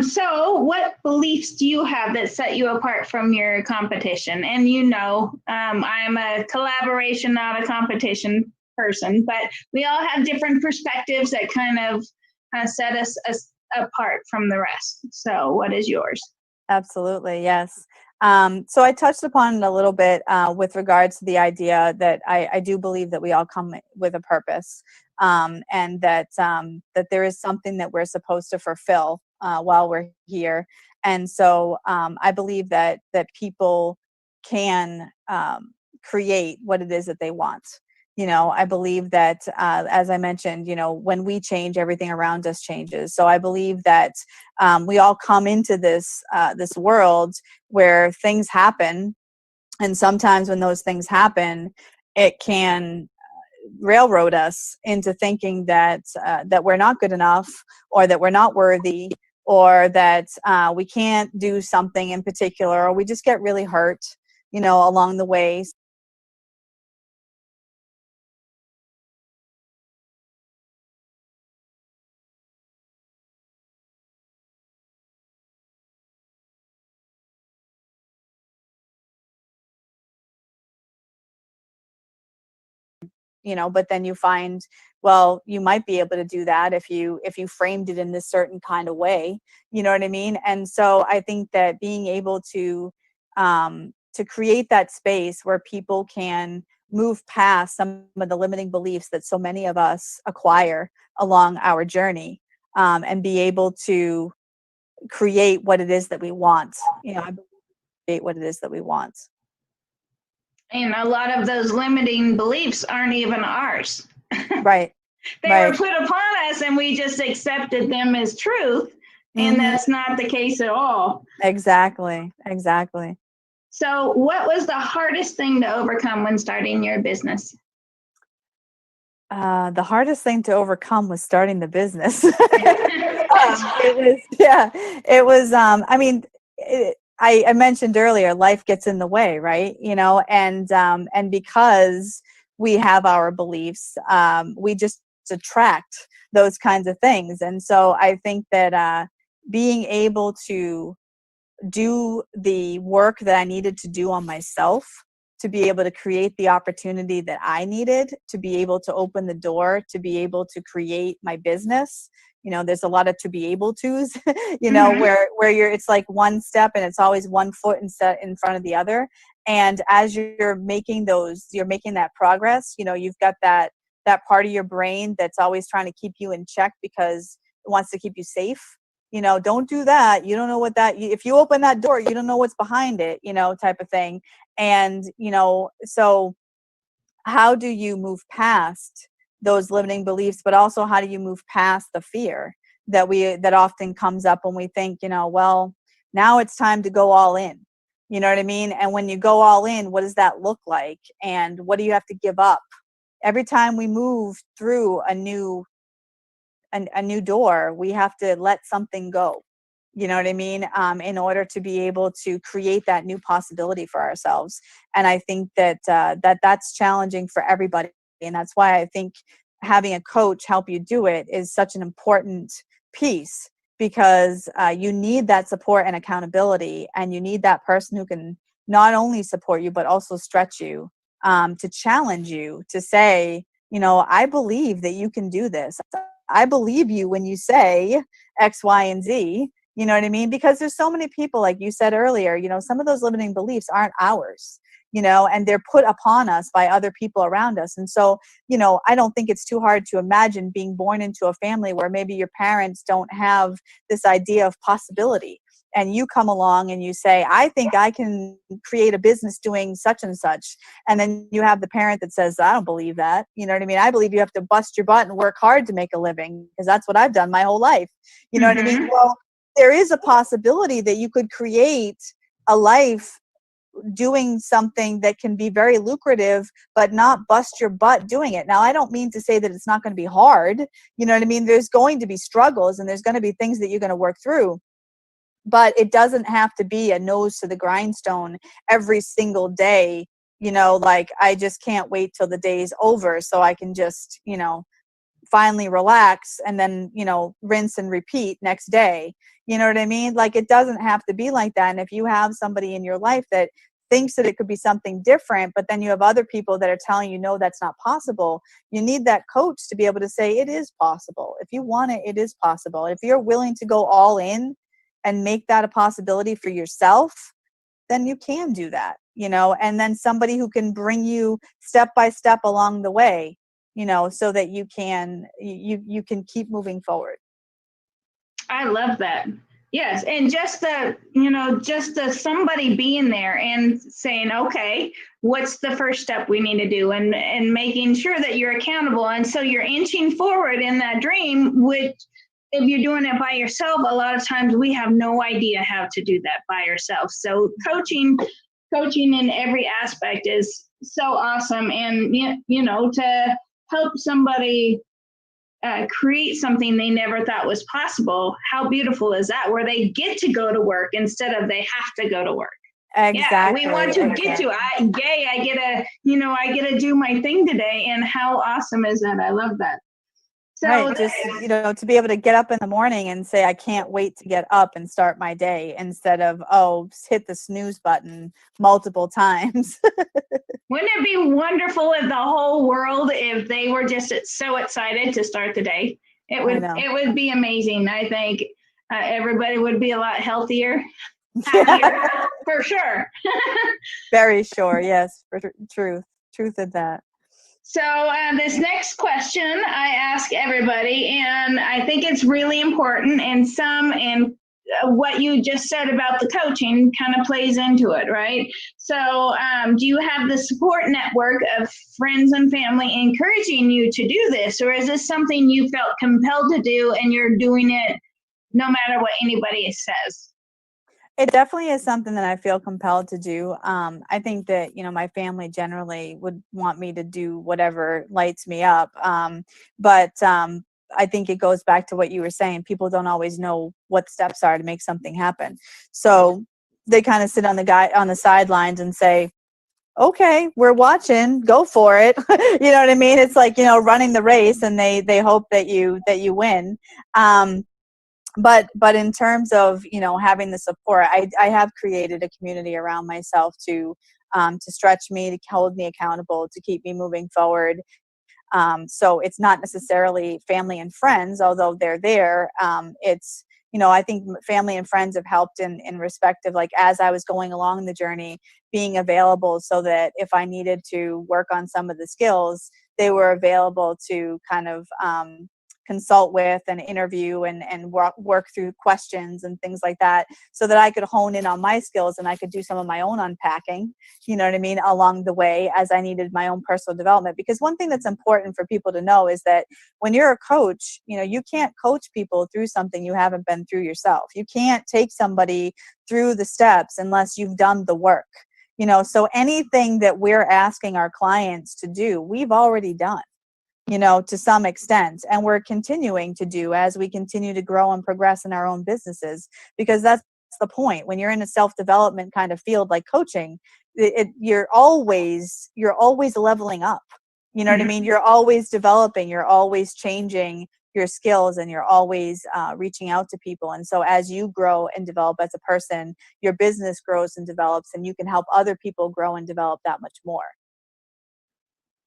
So what beliefs do you have that set you apart from your competition? And I'm a collaboration, not a competition person, but we all have different perspectives that kind of set us apart from the rest. So what is yours? Absolutely. Yes. So I touched upon it a little bit with regards to the idea that I do believe that we all come with a purpose, and that there is something that we're supposed to fulfill while we're here. And so I believe that people can create what it is that they want. I believe that, as I mentioned, when we change, everything around us changes. So I believe that we all come into this world where things happen. And sometimes when those things happen, it can railroad us into thinking that that we're not good enough, or that we're not worthy, or that we can't do something in particular, or we just get really hurt, along the way. But then you find, well, you might be able to do that if you framed it in this certain kind of way. You know what I mean? And so I think that being able to create that space where people can move past some of the limiting beliefs that so many of us acquire along our journey, and be able to create what it is that we want. I believe create what it is that we want. And a lot of those limiting beliefs aren't even ours. Right. They right. were put upon us and we just accepted them as truth. And that's not the case at all. Exactly. So what was the hardest thing to overcome when starting your business? The hardest thing to overcome was starting the business. It was, I mean, I mentioned earlier, life gets in the way, right? And because we have our beliefs, we just attract those kinds of things. And so I think that being able to do the work that I needed to do on myself, to be able to create the opportunity that I needed, to be able to open the door, to be able to create my business. There's a lot of to be able to's, where it's like one step and it's always one foot in front of the other. And as you're making that progress, you've got that part of your brain that's always trying to keep you in check because it wants to keep you safe. Don't do that. You don't know if you open that door, you don't know what's behind it, type of thing. And, so how do you move past those limiting beliefs, but also how do you move past the fear that often comes up when we think, well, now it's time to go all in. You know what I mean? And when you go all in, what does that look like? And what do you have to give up? Every time we move through a new door, we have to let something go. You know what I mean? In order to be able to create that new possibility for ourselves. And I think that that's challenging for everybody. And that's why I think having a coach help you do it is such an important piece, because you need that support and accountability, and you need that person who can not only support you, but also stretch you, to challenge you, to say, I believe that you can do this. I believe you when you say X, Y, and Z. You know what I mean? Because there's so many people, like you said earlier, some of those limiting beliefs aren't ours, and they're put upon us by other people around us. And so, I don't think it's too hard to imagine being born into a family where maybe your parents don't have this idea of possibility. And you come along and you say, I think I can create a business doing such and such. And then you have the parent that says, I don't believe that. You know what I mean? I believe you have to bust your butt and work hard to make a living, because that's what I've done my whole life. You know what I mean? Well, there is a possibility that you could create a life doing something that can be very lucrative, but not bust your butt doing it. Now, I don't mean to say that it's not going to be hard. You know what I mean? There's going to be struggles and there's going to be things that you're going to work through. But it doesn't have to be a nose to the grindstone every single day, like I just can't wait till the day's over so I can just, finally relax and then, rinse and repeat next day. You know what I mean? Like, it doesn't have to be like that. And if you have somebody in your life that thinks that it could be something different, but then you have other people that are telling you, no, that's not possible, you need that coach to be able to say, it is possible. If you want it, it is possible. If you're willing to go all in and make that a possibility for yourself, then you can do that, and then somebody who can bring you step by step along the way, so that you can keep moving forward. I love that. Yes. And just the somebody being there and saying, okay, what's the first step we need to do, and making sure that you're accountable. And so you're inching forward in that dream, which, if you're doing it by yourself, a lot of times we have no idea how to do that by ourselves. So coaching in every aspect is so awesome. And, help somebody create something they never thought was possible, how beautiful is that? Where they get to go to work instead of they have to go to work. Exactly. Yeah, we want to get to. I get to do my thing today, and how awesome is that? I love that. So right, just to be able to get up in the morning and say, I can't wait to get up and start my day, instead of hit the snooze button multiple times. Wouldn't it be wonderful if the whole world, if they were just so excited to start the day? It would be amazing. I think everybody would be a lot healthier, happier, for sure. Very sure, yes, for truth of that. So this next question I ask everybody, and I think it's really important, and what you just said about the coaching kind of plays into it, right? So do you have the support network of friends and family encouraging you to do this, or is this something you felt compelled to do and you're doing it no matter what anybody says? It definitely is something that I feel compelled to do. I think that, my family generally would want me to do whatever lights me up. But I think it goes back to what you were saying. People don't always know what steps are to make something happen. So they kind of sit on the sidelines and say, okay, we're watching, go for it. You know what I mean? It's like, running the race, and they hope that you win. But in terms of having the support, I have created a community around myself to stretch me, to hold me accountable, to keep me moving forward. So it's not necessarily family and friends, although they're there. It's I think family and friends have helped in respect of, like, as I was going along the journey, being available, so that if I needed to work on some of the skills, they were available to kind of consult with and interview and work through questions and things like that, so that I could hone in on my skills and I could do some of my own unpacking, you know what I mean, along the way, as I needed my own personal development. Because one thing that's important for people to know is that when you're a coach, you can't coach people through something you haven't been through yourself. You can't take somebody through the steps unless you've done the work. So anything that we're asking our clients to do, we've already done, to some extent, and we're continuing to do as we continue to grow and progress in our own businesses. Because that's the point. When you're in a self-development kind of field like coaching, you're always leveling up. You know what I mean? You're always developing, you're always changing your skills, and you're always reaching out to people. And so as you grow and develop as a person, your business grows and develops, and you can help other people grow and develop that much more.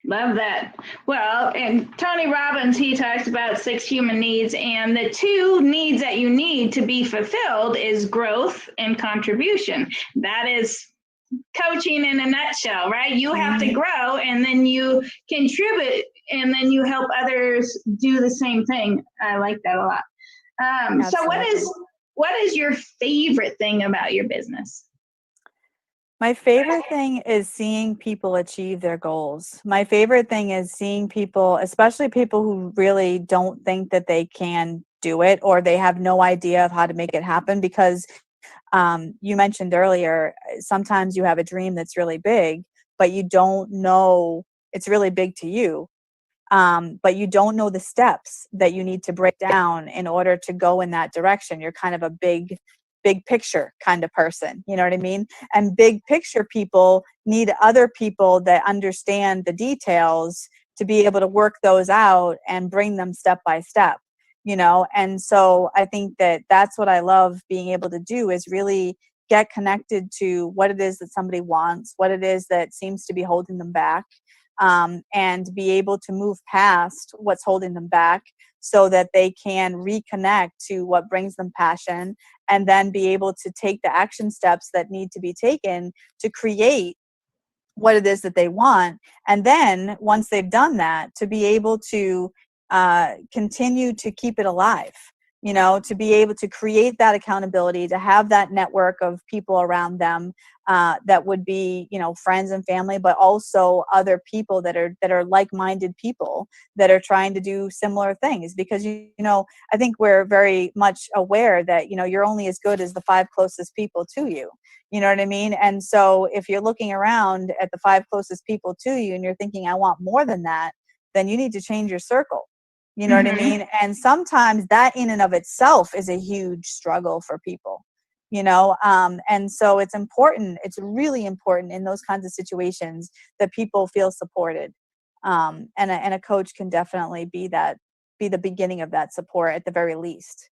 Love that. Well, and Tony Robbins, he talks about 6 human needs, and the 2 needs that you need to be fulfilled is growth and contribution. That is coaching in a nutshell, right? You have to grow, and then you contribute, and then you help others do the same thing. I like that a lot. So what is your favorite thing about your business? My favorite thing is seeing people achieve their goals. My favorite thing is seeing people, especially people who really don't think that they can do it, or they have no idea of how to make it happen. Because you mentioned earlier, sometimes you have a dream that's really big, but you don't know it's really big to you. But you don't know the steps that you need to break down in order to go in that direction. You're kind of a big picture kind of person, you know what I mean? And big picture people need other people that understand the details to be able to work those out and bring them step by step, And so I think that that's what I love being able to do, is really get connected to what it is that somebody wants, what it is that seems to be holding them back, and be able to move past what's holding them back, so that they can reconnect to what brings them passion, and then be able to take the action steps that need to be taken to create what it is that they want. And then once they've done that, to be able to continue to keep it alive, to be able to create that accountability, to have that network of people around them, that would be, friends and family, but also other people that are like-minded people that are trying to do similar things. Because, I think we're very much aware that, you're only as good as the 5 closest people to you. You know what I mean? And so if you're looking around at the 5 closest people to you and you're thinking, I want more than that, then you need to change your circle. You know what I mean? And sometimes that in and of itself is a huge struggle for people, and so it's important. It's really important in those kinds of situations that people feel supported. And a coach can definitely be the beginning of that support at the very least,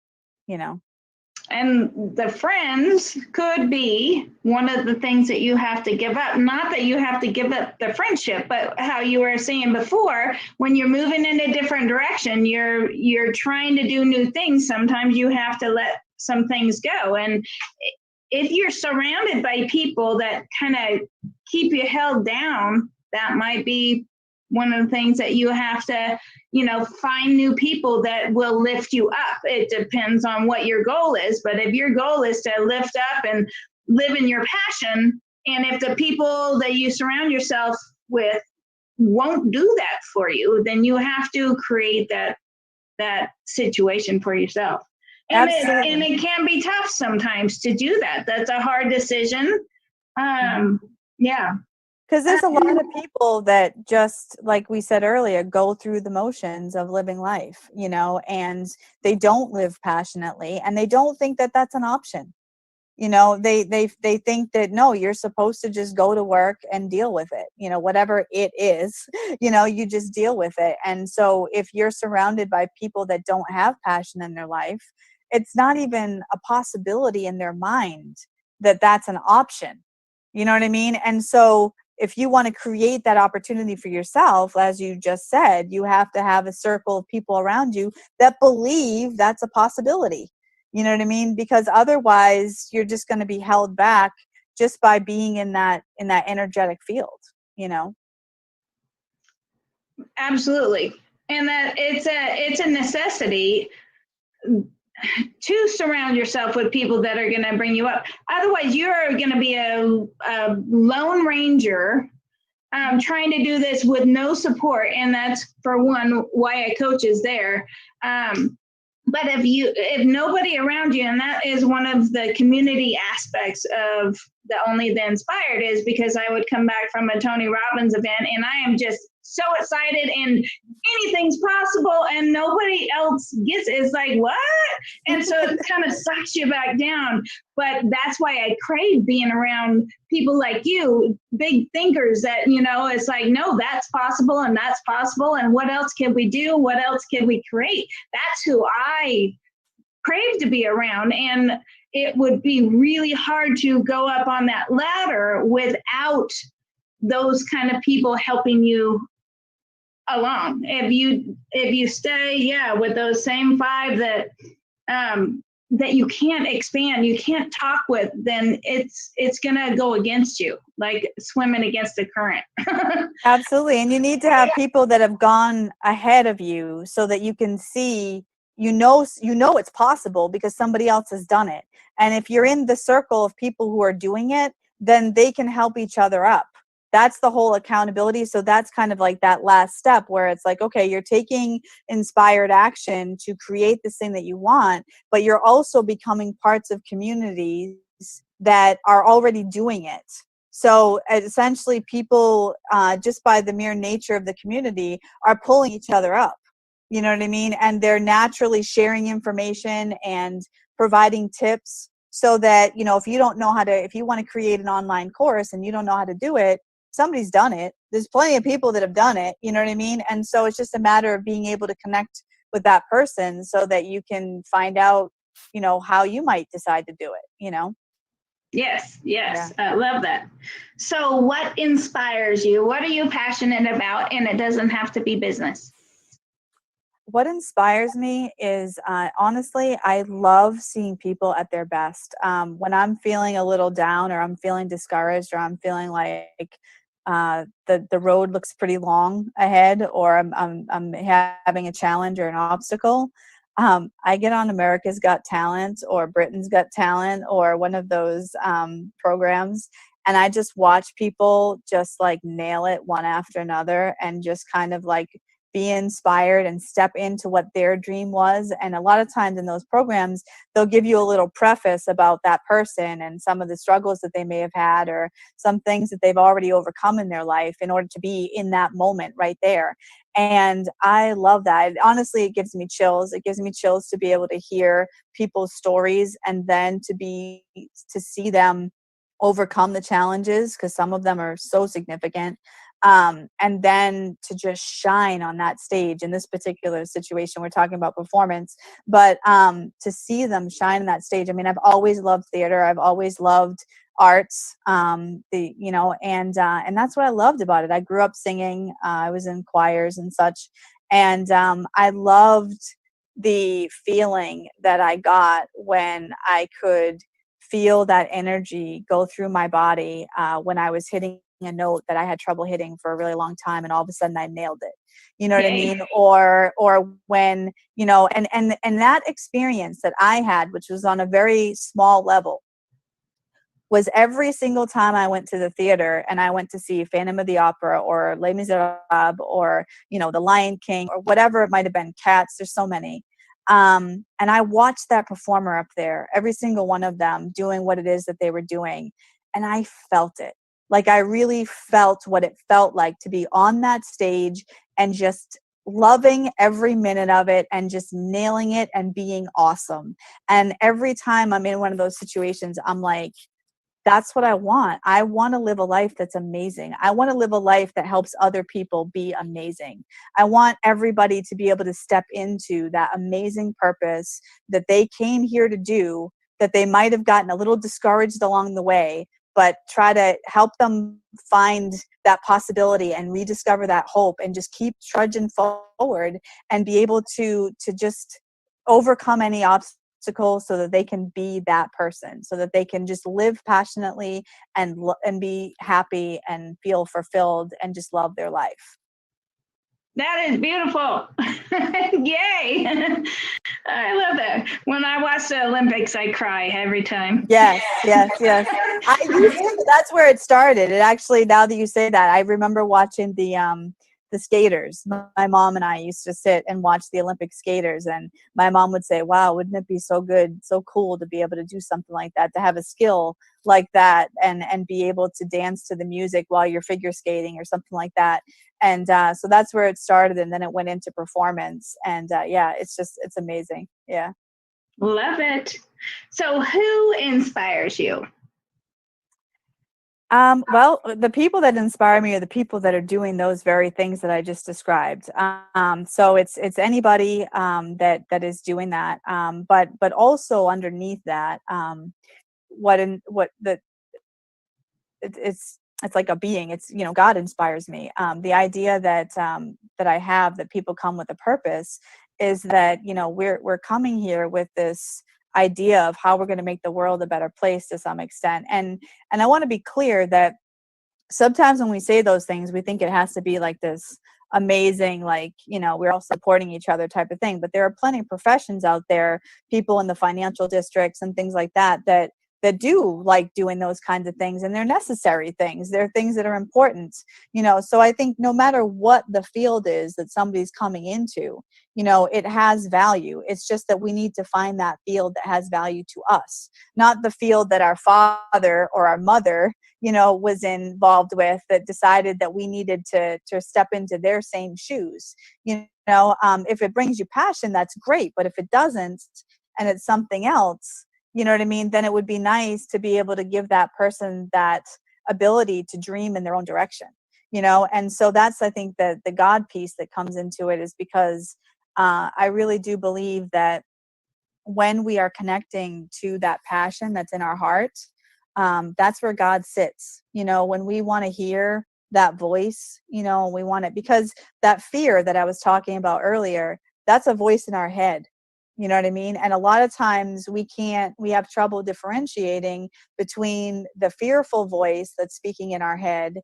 And the friends could be one of the things that you have to give up. Not that you have to give up the friendship, but how you were saying before, when you're moving in a different direction, you're trying to do new things. Sometimes you have to let some things go. And if you're surrounded by people that kind of keep you held down, that might be one of the things that you have to, find new people that will lift you up. It depends on what your goal is. But if your goal is to lift up and live in your passion, and if the people that you surround yourself with won't do that for you, then you have to create that situation for yourself. And it can be tough sometimes to do that. That's a hard decision. Yeah. Because there's a lot of people that, just like we said earlier, go through the motions of living life, and they don't live passionately, and they don't think that that's an option. They think that, no, you're supposed to just go to work and deal with it, whatever it is, you just deal with it. And so if you're surrounded by people that don't have passion in their life, it's not even a possibility in their mind that that's an option. You know what I mean? And so if you want to create that opportunity for yourself, as you just said, you have to have a circle of people around you that believe that's a possibility. You know what I mean? Because otherwise you're just going to be held back just by being in that energetic field, Absolutely. And that it's a necessity to surround yourself with people that are going to bring you up. Otherwise, you're going to be a lone ranger trying to do this with no support. And that's, for one, why a coach is there. But if nobody around you, and that is one of the community aspects of the Only the Inspired, is because I would come back from a Tony Robbins event and I am just so excited and anything's possible, and nobody else gets it. It's like, what? And so it kind of sucks you back down. But that's why I crave being around people like you, big thinkers that, it's like, no, that's possible and that's possible. And what else can we do? What else can we create? That's who I crave to be around. And it would be really hard to go up on that ladder without those kind of people helping you along. If you stay, with those same five that you can't expand, you can't talk with, then it's gonna go against you, like swimming against the current. Absolutely. And you need to have people that have gone ahead of you so that you can see, it's possible because somebody else has done it. And if you're in the circle of people who are doing it, then they can help each other up. That's the whole accountability. So that's kind of like that last step where it's like, okay, you're taking inspired action to create this thing that you want, but you're also becoming parts of communities that are already doing it. So essentially people, just by the mere nature of the community, are pulling each other up. You know what I mean? And they're naturally sharing information and providing tips so that, if you don't know if you want to create an online course and you don't know how to do it, somebody's done it. There's plenty of people that have done it. You know what I mean? And so it's just a matter of being able to connect with that person so that you can find out, how you might decide to do it, Yes. Yeah. I love that. So what inspires you? What are you passionate about? And it doesn't have to be business. What inspires me is, honestly, I love seeing people at their best. When I'm feeling a little down, or I'm feeling discouraged, or I'm feeling like the road looks pretty long ahead, or I'm having a challenge or an obstacle, I get on America's Got Talent or Britain's Got Talent or one of those programs, and I just watch people just like nail it one after another and just kind of like be inspired and step into what their dream was. And a lot of times in those programs, they'll give you a little preface about that person and some of the struggles that they may have had, or some things that they've already overcome in their life in order to be in that moment right there. And I love that. Honestly, it gives me chills. It gives me chills to be able to hear people's stories, and then to see them overcome the challenges, because some of them are so significant. And then to just shine on that stage. In this particular situation, we're talking about performance, but to see them shine on that stage. I mean, I've always loved theater. I've always loved arts, and that's what I loved about it. I grew up singing. I was in choirs and such, and I loved the feeling that I got when I could feel that energy go through my body, when I was hitting a note that I had trouble hitting for a really long time, and all of a sudden I nailed it. You know what I mean? Or when, and that experience that I had, which was on a very small level, was every single time I went to the theater and I went to see Phantom of the Opera or Les Miserables or, The Lion King or whatever it might have been, Cats, there's so many. And I watched that performer up there, every single one of them doing what it is that they were doing. And I felt it. Like, I really felt what it felt like to be on that stage and just loving every minute of it and just nailing it and being awesome. And every time I'm in one of those situations, I'm like, that's what I want. I want to live a life that's amazing. I want to live a life that helps other people be amazing. I want everybody to be able to step into that amazing purpose that they came here to do, that they might have gotten a little discouraged along the way, but try to help them find that possibility and rediscover that hope and just keep trudging forward and be able to just overcome any obstacles, so that they can be that person, so that they can just live passionately and be happy and feel fulfilled and just love their life. That is beautiful. Yay. I love that. When I watch the Olympics, I cry every time. Yes. I used to, that's where it started. It actually, now that you say that, I remember watching the skaters. My mom and I used to sit and watch the Olympic skaters, and my mom would say, wow, wouldn't it be so good, so cool to be able to do something like that, to have a skill like that and be able to dance to the music while you're figure skating or something like that. And so that's where it started, and then it went into performance, and it's amazing. Yeah. Love it. So who inspires you? Well, the people that inspire me are the people that are doing those very things that I just described. So it's anybody that is doing that. But also underneath that, it's like a being. It's, God inspires me. The idea that I have, that people come with a purpose, is that we're coming here with this idea of how we're going to make the world a better place to some extent. And I want to be clear that sometimes when we say those things, we think it has to be like this amazing, like, we're all supporting each other type of thing. But there are plenty of professions out there, people in the financial districts and things like that do like doing those kinds of things, and they're necessary things. They're things that are important, so I think no matter what the field is that somebody's coming into, it has value. It's just that we need to find that field that has value to us, not the field that our father or our mother was involved with, that decided that we needed to step into their same shoes. If it brings you passion, that's great. But if it doesn't, and it's something else, you know what I mean, then it would be nice to be able to give that person that ability to dream in their own direction, and so that's, I think, the God piece that comes into it, is because I really do believe that when we are connecting to that passion that's in our heart, that's where God sits. When we want to hear that voice, we want it, because that fear that I was talking about earlier, that's a voice in our head. You know what I mean? And a lot of times we have trouble differentiating between the fearful voice that's speaking in our head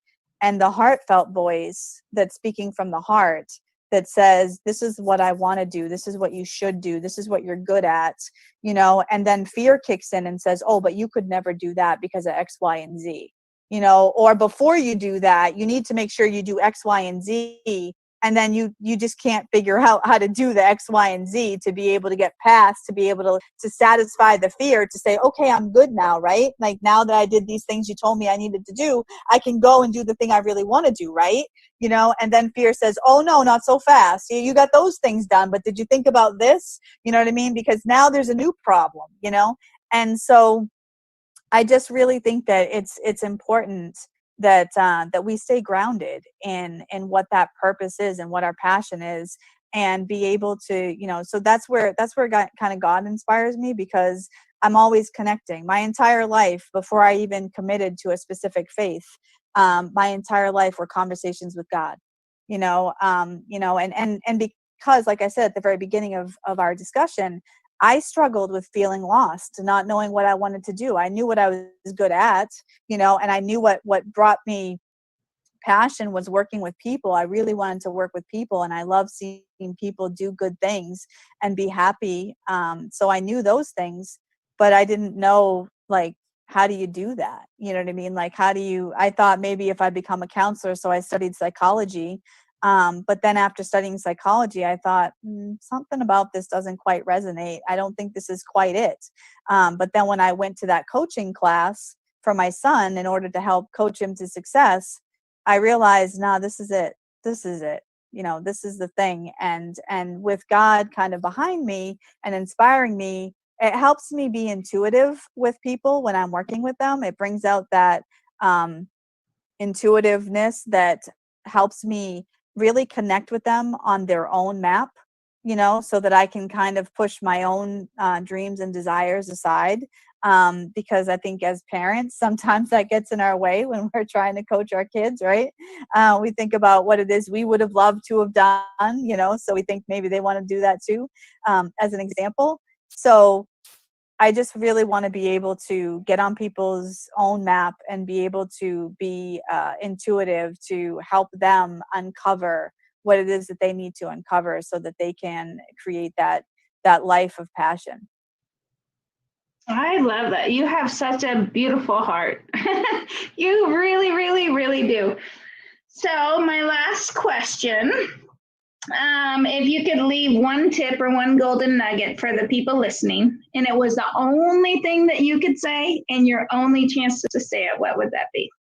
and the heartfelt voice that's speaking from the heart, that says, this is what I want to do. This is what you should do. This is what you're good at, and then fear kicks in and says, oh, but you could never do that because of X, Y, and Z, or before you do that, you need to make sure you do X, Y, and Z, and then you just can't figure out how to do the X, Y, and Z to be able to get past, to be able to satisfy the fear, to say, okay, I'm good now, right? Like, now that I did these things you told me I needed to do, I can go and do the thing I really want to do, right? You know, and then fear says, oh no, not so fast. You got those things done, but did you think about this? You know what I mean? Because now there's a new problem, you know? And so I just really think that it's important that that we stay grounded in what that purpose is and what our passion is, and be able to, you know, so that's where God, kind of God inspires me, because I'm always connecting. My entire life, before I even committed to a specific faith, my entire life were conversations with God, you know, and because, like I said at the very beginning of our discussion, I struggled with feeling lost, not knowing what I wanted to do. I knew what I was good at, you know, and I knew what brought me passion was working with people. I really wanted to work with people, and I love seeing people do good things and be happy. So I knew those things, but I didn't know, like, how do you do that? You know what I mean? Like, how do you, I thought maybe if I become a counselor, so I studied psychology. But then after studying psychology, I thought, something about this doesn't quite resonate. I don't think this is quite it. But then when I went to that coaching class for my son in order to help coach him to success, I realized, nah, this is it. This is it. You know, this is the thing. And with God kind of behind me and inspiring me, it helps me be intuitive with people when I'm working with them. It brings out that intuitiveness that helps me really connect with them on their own map, you know, so that I can kind of push my own dreams and desires aside. Because I think as parents, sometimes that gets in our way when we're trying to coach our kids, right? We think about what it is we would have loved to have done, you know, so we think maybe they want to do that too, as an example. So I just really want to be able to get on people's own map and be able to be intuitive to help them uncover what it is that they need to uncover so that they can create that life of passion. I love that. You have such a beautiful heart. You really, really, really do. So my last question, if you could leave one tip or one golden nugget for the people listening, and it was the only thing that you could say and your only chance to say it, what would that be?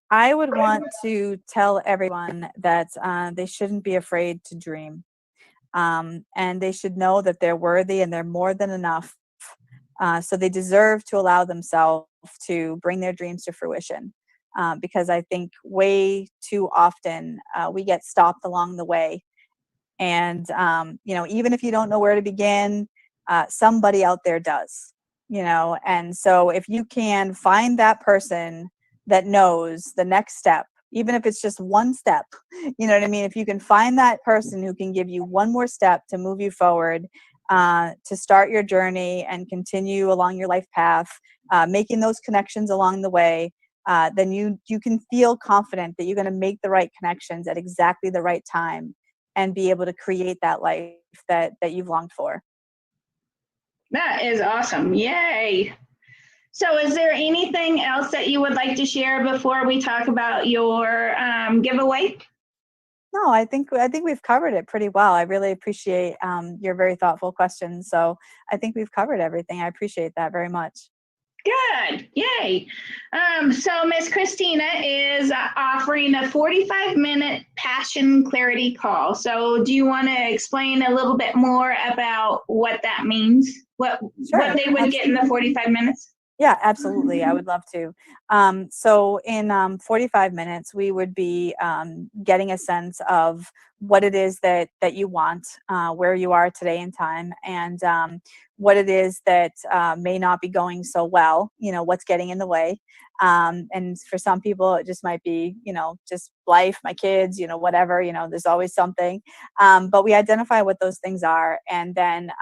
I would want to tell everyone that they shouldn't be afraid to dream. And they should know that they're worthy and they're more than enough. So they deserve to allow themselves to bring their dreams to fruition. Because I think way too often we get stopped along the way. And, you know, even if you don't know where to begin, somebody out there does, you know. And so if you can find that person that knows the next step, even if it's just one step, you know what I mean? If you can find that person who can give you one more step to move you forward, to start your journey and continue along your life path, making those connections along the way, then you can feel confident that you're going to make the right connections at exactly the right time and be able to create that life that you've longed for. That is awesome. Yay. So is there anything else that you would like to share before we talk about your giveaway? No, I think we've covered it pretty well. I really appreciate your very thoughtful questions. So I think we've covered everything. I appreciate that very much. Good. Yay. So Miss Christina is offering a 45-minute passion clarity call. So do you want to explain a little bit more about what that means? What they would get in the 45 minutes? Yeah, absolutely. I would love to. So in 45 minutes, we would be getting a sense of what it is that you want, where you are today in time, and what it is that may not be going so well, you know, what's getting in the way. And for some people, it just might be, you know, just life, my kids, you know, whatever, you know, there's always something. But we identify what those things are. And then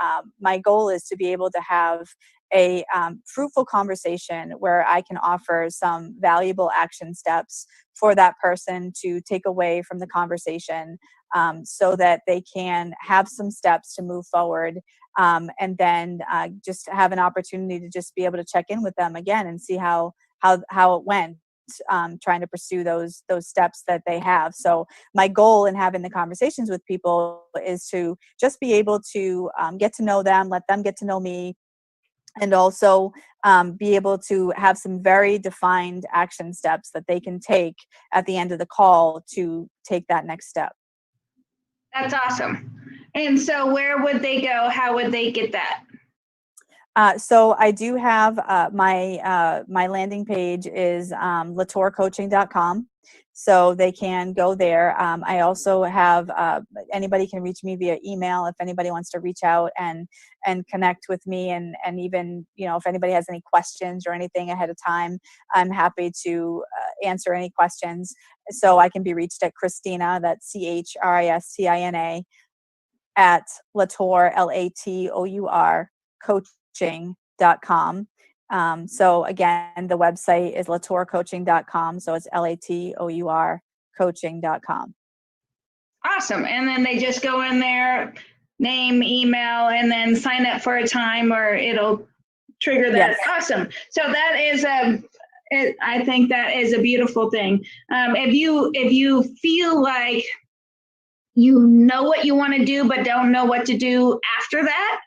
my goal is to be able to have a fruitful conversation where I can offer some valuable action steps for that person to take away from the conversation, so that they can have some steps to move forward, and then just have an opportunity to just be able to check in with them again and see how it went. trying to pursue those steps that they have. So my goal in having the conversations with people is to just be able to get to know them, let them get to know me, and also be able to have some very defined action steps that they can take at the end of the call to take that next step. That's awesome. And so where would they go? How would they get that? So I do have my landing page is latourcoaching.com. So they can go there. I also have anybody can reach me via email if anybody wants to reach out and connect with me, and even, you know, if anybody has any questions or anything ahead of time, I'm happy to answer any questions. So I can be reached at Christina, that's CHRISTINA, at Latour, LATOUR, coaching.com. So again, the website is latourcoaching.com. So it's LATOUR coaching.com. Awesome. And then they just go in there, name, email, and then sign up for a time, or it'll trigger that. Yes. Awesome. So that is I think that is a beautiful thing. If you feel like you know what you want to do but don't know what to do after that,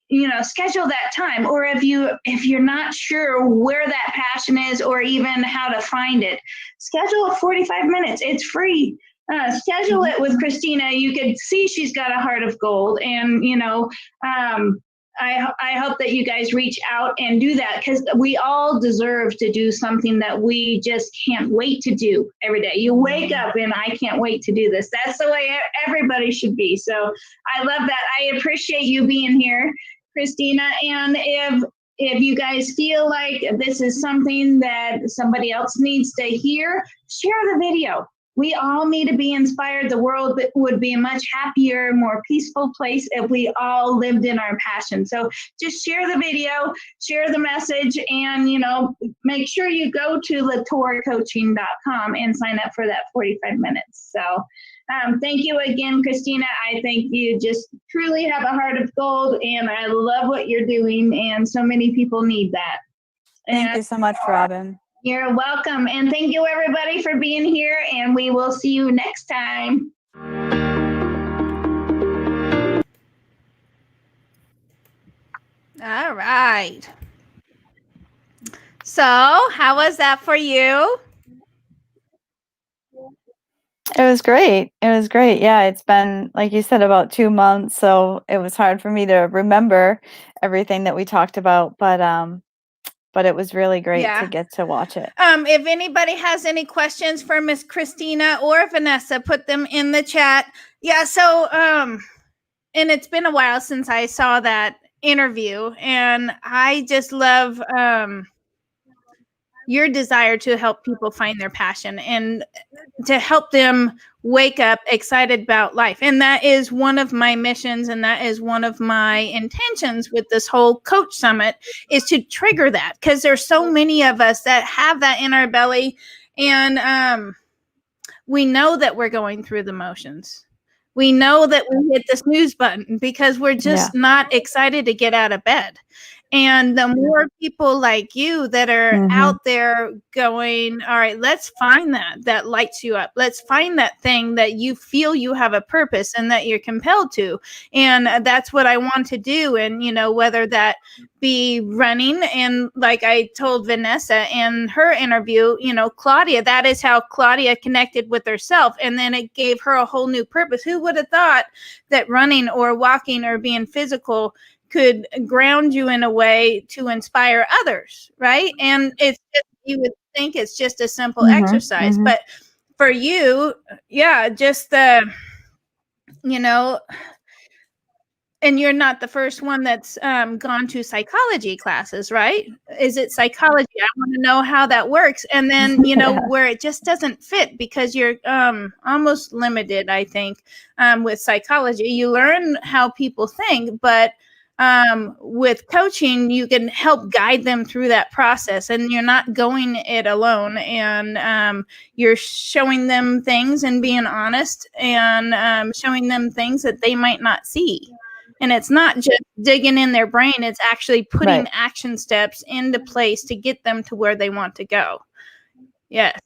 you know, schedule that time. Or if you're not sure where that passion is or even how to find it, schedule a 45 minutes. It's free. Schedule it with Christina. You could see she's got a heart of gold. And, you know, I hope that you guys reach out and do that, because we all deserve to do something that we just can't wait to do every day. You wake up and I can't wait to do this. That's the way everybody should be. So I love that. I appreciate you being here, Christina. And if you guys feel like this is something that somebody else needs to hear, share the video. We all need to be inspired. The world would be a much happier, more peaceful place if we all lived in our passion. So just share the video, share the message, and, you know, make sure you go to latourcoaching.com and sign up for that 45 minutes. So thank you again, Christina. I think you just truly have a heart of gold, and I love what you're doing, and so many people need that. Thank you so much, Robin. You're welcome. And thank you, everybody, for being here, and we will see you next time. All right. So how was that for you? It was great. It was great. Yeah, it's been, like you said, about 2 months, so it was hard for me to remember everything that we talked about, but it was really great to get to watch it. If anybody has any questions for Miss Christina or Vanessa, put them in the chat. Yeah, so and it's been a while since I saw that interview, and I just love your desire to help people find their passion and to help them wake up excited about life. And that is one of my missions, and that is one of my intentions with this whole coach summit, is to trigger that, because there's so many of us that have that in our belly, and we know that we're going through the motions. We know that we hit the snooze button because we're just not excited to get out of bed. And the more people like you that are out there going, all right, let's find that lights you up. Let's find that thing that you feel you have a purpose and that you're compelled to. And that's what I want to do. And, you know, whether that be running, and like I told Vanessa in her interview, you know, Claudia, that is how Claudia connected with herself. And then it gave her a whole new purpose. Who would have thought that running or walking or being physical could ground you in a way to inspire others, right? And it's just, you would think it's just a simple exercise, but for you, yeah, just the, you know, and you're not the first one that's gone to psychology classes, right? Is it psychology? I want to know how that works. And then, you know, where it just doesn't fit because you're almost limited, I think, with psychology. You learn how people think, but with coaching, you can help guide them through that process, and you're not going it alone, and you're showing them things and being honest, and showing them things that they might not see. And it's not just digging in their brain, it's actually putting action steps into place to get them to where they want to go. Yes.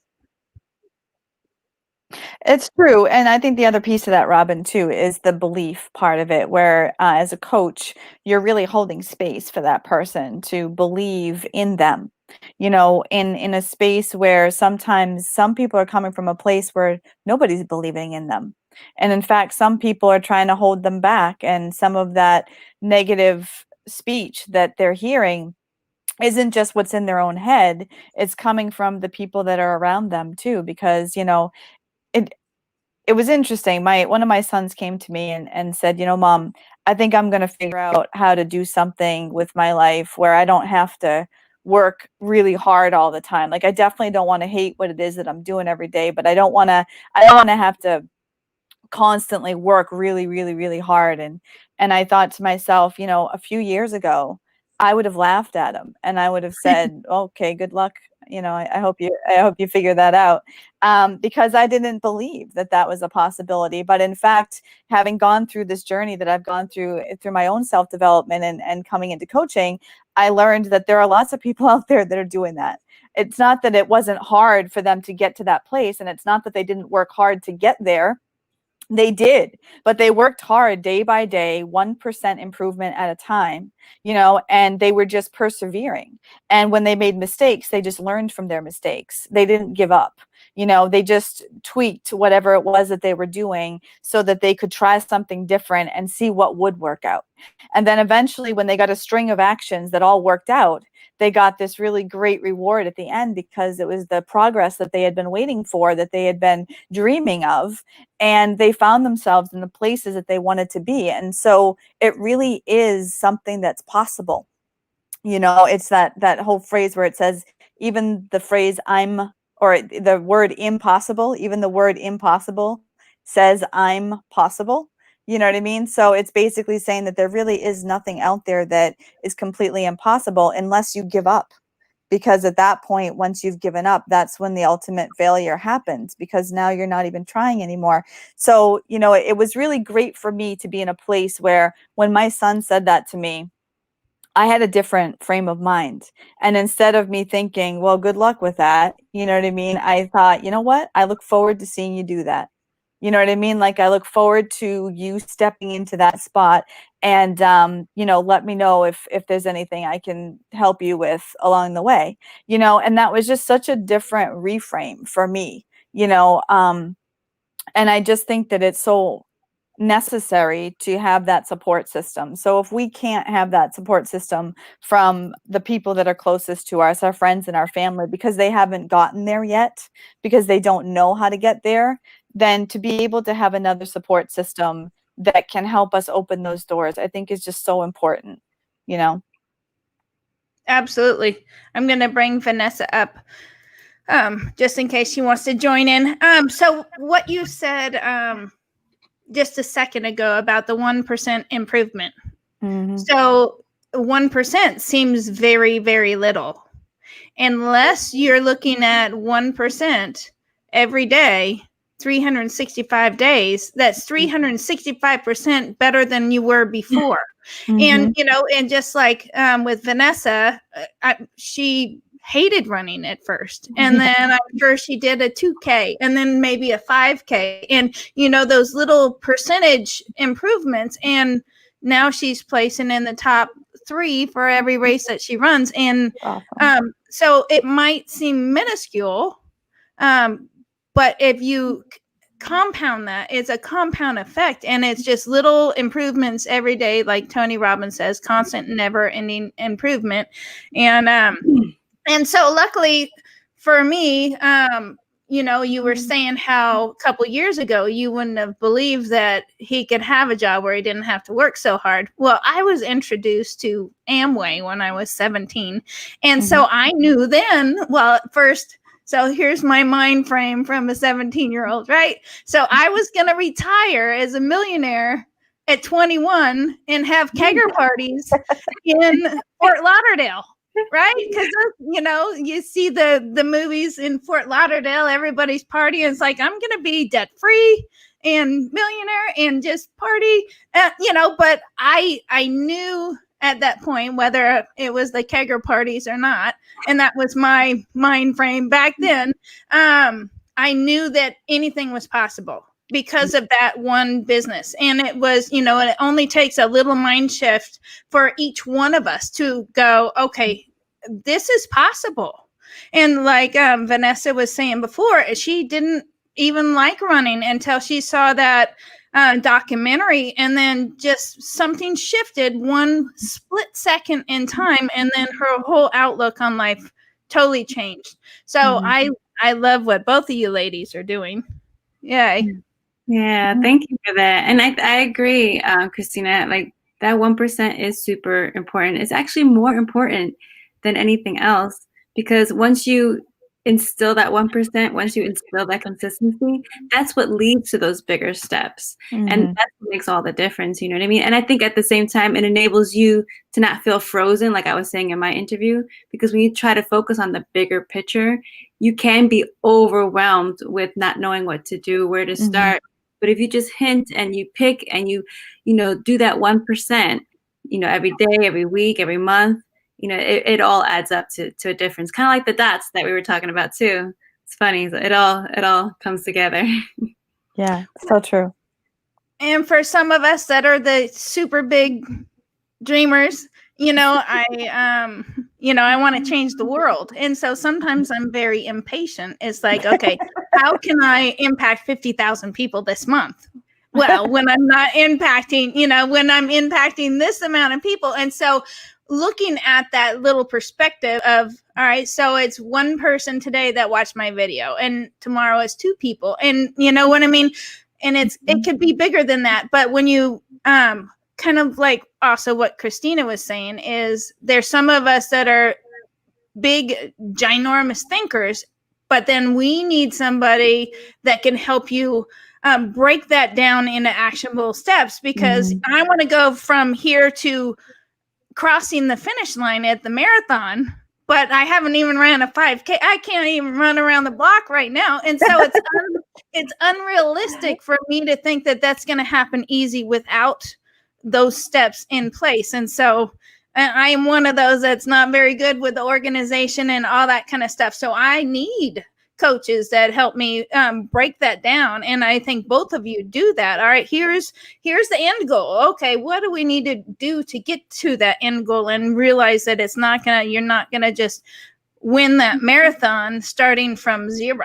It's true. And I think the other piece of that, Robin, too, is the belief part of it, where as a coach, you're really holding space for that person to believe in them. In a space where sometimes some people are coming from a place where nobody's believing in them. And in fact, some people are trying to hold them back. And some of that negative speech that they're hearing isn't just what's in their own head, it's coming from the people that are around them too, because, it it was interesting. My One of my sons came to me and said, Mom, I think I'm going to figure out how to do something with my life where I don't have to work really hard all the time. Like, I definitely don't want to hate what it is that I'm doing every day, but I don't want to have to constantly work really, really, really hard. And I thought to myself, a few years ago, I would have laughed at him and I would have said, okay, good luck. I hope you figure that out. Because I didn't believe that that was a possibility. But in fact, having gone through this journey that I've gone through my own self-development and coming into coaching, I learned that there are lots of people out there that are doing that. It's not that it wasn't hard for them to get to that place, and it's not that they didn't work hard to get there. They did, but they worked hard day by day, 1% improvement at a time, and they were just persevering. And when they made mistakes, they just learned from their mistakes. They didn't give up. They just tweaked whatever it was that they were doing so that they could try something different and see what would work out. And then eventually, when they got a string of actions that all worked out, they got this really great reward at the end, because it was the progress that they had been waiting for, that they had been dreaming of, and they found themselves in the places that they wanted to be. And so it really is something that's possible. It's that whole phrase where it says, even the phrase or the word impossible, even the word impossible says I'm possible. You know what I mean? So it's basically saying that there really is nothing out there that is completely impossible unless you give up. Because at that point, once you've given up, that's when the ultimate failure happens, because now you're not even trying anymore. So, it was really great for me to be in a place where, when my son said that to me, I had a different frame of mind. And instead of me thinking, well, good luck with that, you know what I mean? I thought, you know what? I look forward to seeing you do that. You know what I mean? Like, I look forward to you stepping into that spot, and, let me know if there's anything I can help you with along the way, and that was just such a different reframe for me, and I just think that it's so necessary to have that support system. So if we can't have that support system from the people that are closest to us, our friends and our family, because they haven't gotten there yet, because they don't know how to get there, then to be able to have another support system that can help us open those doors, I think is just so important, Absolutely. I'm going to bring Vanessa up just in case she wants to join in. So what you said just a second ago about the 1% improvement. Mm-hmm. So 1% seems very, very little. Unless you're looking at 1% every day, 365 days, that's 365% better than you were before. Mm-hmm. And just like with Vanessa, she hated running at first, and then I'm sure she did a 2K and then maybe a 5K, and those little percentage improvements, and now she's placing in the top 3 for every race that she runs. And Awesome. so it might seem minuscule, but if you compound that, it's a compound effect, and it's just little improvements every day, like Tony Robbins says, constant, never ending improvement. And so luckily for me, you were saying how a couple years ago you wouldn't have believed that he could have a job where he didn't have to work so hard. Well, I was introduced to Amway when I was 17. And so I knew then, well, at first, so here's my mind frame from a 17-year-old, right? So I was going to retire as a millionaire at 21 and have kegger parties in Fort Lauderdale. Right? Because you see the movies in Fort Lauderdale, everybody's partying. It's like, I'm gonna be debt free and millionaire and just party, but I knew at that point, whether it was the kegger parties or not. And that was my mind frame back then. I knew that anything was possible because of that one business. And it was, it only takes a little mind shift for each one of us to go, okay, this is possible. And like Vanessa was saying before, she didn't even like running until she saw that documentary, and then just something shifted one split second in time, and then her whole outlook on life totally changed. So I love what both of you ladies are doing. Yay. Yeah, thank you for that. And I agree, Christina, like that 1% is super important. It's actually more important than anything else, because once you instill that 1%, once you instill that consistency, that's what leads to those bigger steps. And that's what makes all the difference, you know what I mean? And I think at the same time, it enables you to not feel frozen, like I was saying in my interview, because when you try to focus on the bigger picture, you can be overwhelmed with not knowing what to do, where to start. But if you just hint and you pick and you do that 1%, every day, every week, every month, it all adds up to a difference. Kind of like the dots that we were talking about too. It's funny. It all comes together. Yeah, so true. And for some of us that are the super big dreamers, I want to change the world. And so sometimes I'm very impatient. It's like, okay, how can I impact 50,000 people this month? Well, when I'm not impacting, when I'm impacting this amount of people. And so looking at that little perspective of, all right, so it's one person today that watched my video, and tomorrow it's 2 people. And you know what I mean? And it could be bigger than that. But when you, kind of like also what Christina was saying, is there's some of us that are big, ginormous thinkers, but then we need somebody that can help you break that down into actionable steps, because I want to go from here to crossing the finish line at the marathon, but I haven't even ran a 5K. I can't even run around the block right now. And so it's unrealistic for me to think that that's going to happen easy without those steps in place. And so I am one of those that's not very good with the organization and all that kind of stuff. So I need coaches that help me break that down. And I think both of you do that. All right, here's the end goal. Okay, what do we need to do to get to that end goal, and realize that you're not gonna just win that marathon starting from 0.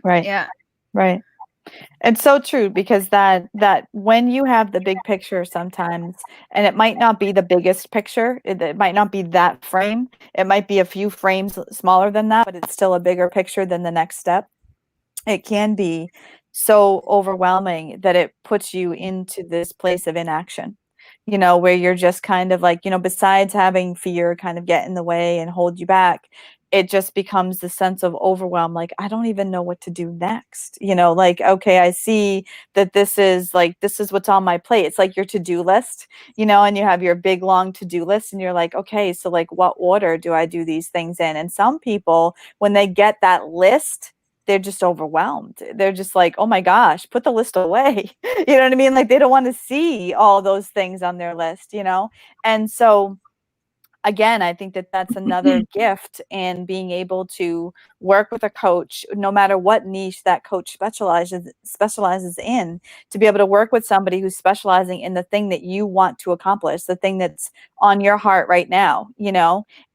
Right. Yeah. Right. It's so true, because that when you have the big picture sometimes, and it might not be the biggest picture, it might not be that frame, it might be a few frames smaller than that, but it's still a bigger picture than the next step. It can be so overwhelming that it puts you into this place of inaction, where you're just kind of like, besides having fear kind of get in the way and hold you back, it just becomes the sense of overwhelm. Like, I don't even know what to do next. Like, okay, I see that this is what's on my plate. It's like your to-do list, and you have your big long to-do list, and you're like, okay, so like, what order do I do these things in? And some people, when they get that list, they're just overwhelmed. They're just like, oh my gosh, put the list away. You know what I mean? Like, they don't want to see all those things on their list, And so again, I think that that's another gift in being able to work with a coach, no matter what niche that coach specializes in, to be able to work with somebody who's specializing in the thing that you want to accomplish, the thing that's on your heart right now,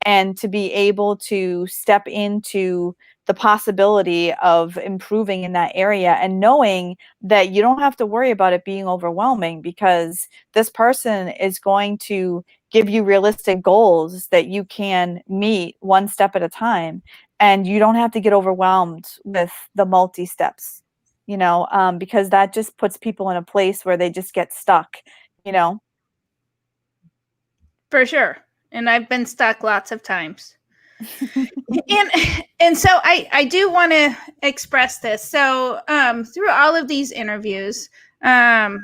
and to be able to step into the possibility of improving in that area, and knowing that you don't have to worry about it being overwhelming, because this person is going to give you realistic goals that you can meet one step at a time, and you don't have to get overwhelmed with the multi steps, because that just puts people in a place where they just get stuck, For sure. And I've been stuck lots of times. and so I do want to express this. So through all of these interviews, and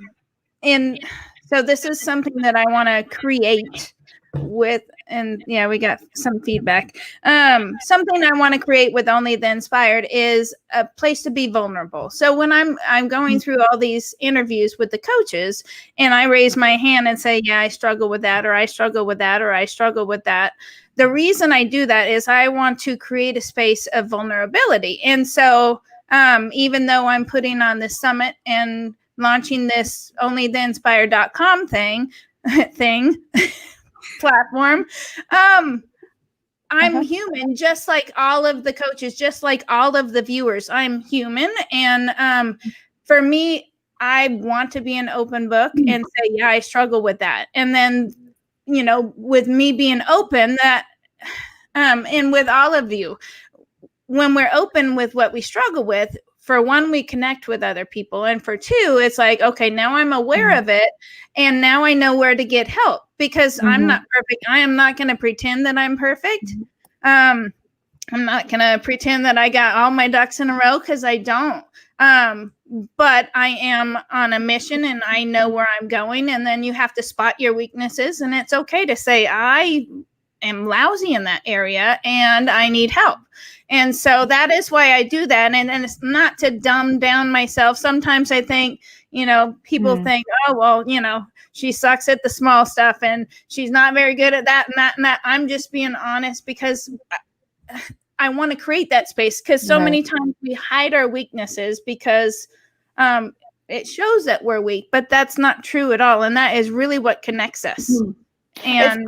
so this is something that I want to create with and yeah, we got some feedback. Something I want to create with Only the Inspired is a place to be vulnerable. So when I'm going through all these interviews with the coaches, and I raise my hand and say, yeah, I struggle with that, or I struggle with that, or I struggle with that. The reason I do that is I want to create a space of vulnerability. And so even though I'm putting on this summit and launching this onlytheinspired.com thing platform, I'm human, just like all of the coaches, just like all of the viewers. I'm human. And for me, I want to be an open book and say, yeah, I struggle with that. And then, with me being open, that and with all of you, when we're open with what we struggle with, for one, we connect with other people. And for two, it's like, okay, now I'm aware of it. And now I know where to get help, because I'm not perfect. I am not going to pretend that I'm perfect. I'm not going to pretend that I got all my ducks in a row, because I don't. But I am on a mission and I know where I'm going. And then you have to spot your weaknesses. And it's okay to say, I am lousy in that area and I need help. And so that is why I do that. And it's not to dumb down myself. Sometimes I think, people think, oh, well, she sucks at the small stuff and she's not very good at that and that and that. I'm just being honest, because I want to create that space, because so many times we hide our weaknesses because it shows that we're weak, but that's not true at all. And that is really what connects us. And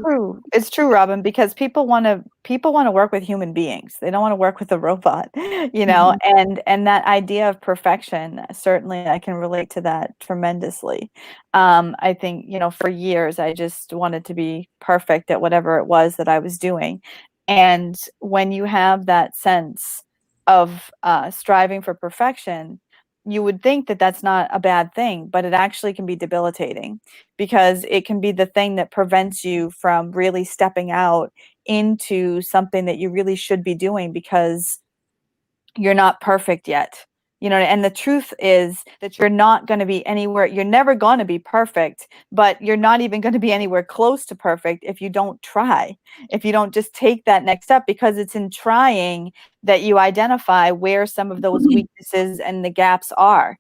it's true, Robin, because people want to work with human beings. They don't want to work with a robot, and that idea of perfection, certainly I can relate to that tremendously. I think, for years I just wanted to be perfect at whatever it was that I was doing. And when you have that sense of striving for perfection, you would think that that's not a bad thing, but it actually can be debilitating, because it can be the thing that prevents you from really stepping out into something that you really should be doing, because you're not perfect yet. And the truth is that you're not going to be anywhere. You're never going to be perfect, but you're not even going to be anywhere close to perfect if you don't try, if you don't just take that next step, because it's in trying that you identify where some of those weaknesses and the gaps are.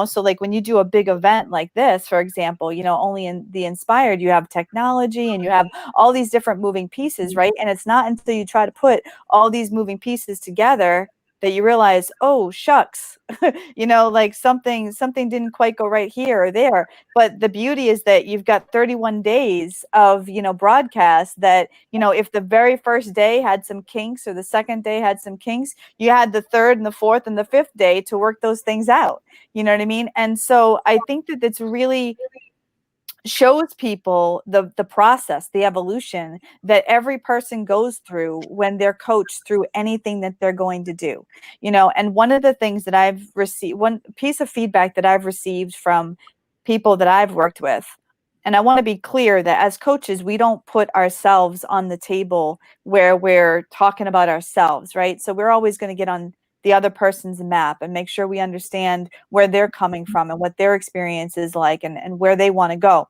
So like when you do a big event like this, for example, Only in the Inspired, you have technology and you have all these different moving pieces, right? And it's not until you try to put all these moving pieces together that you realize, oh, shucks, like something didn't quite go right here or there. But the beauty is that you've got 31 days of, broadcast that, if the very first day had some kinks or the second day had some kinks, you had the third and the fourth and the fifth day to work those things out. You know what I mean? And so I think that it's really shows people the process, the evolution that every person goes through when they're coached through anything that they're going to do. And one of the things that I've received, one piece of feedback that I've received from people that I've worked with, and I want to be clear that as coaches, we don't put ourselves on the table where we're talking about ourselves, right? So we're always going to get on the other person's map and make sure we understand where they're coming from and what their experience is like and where they want to go.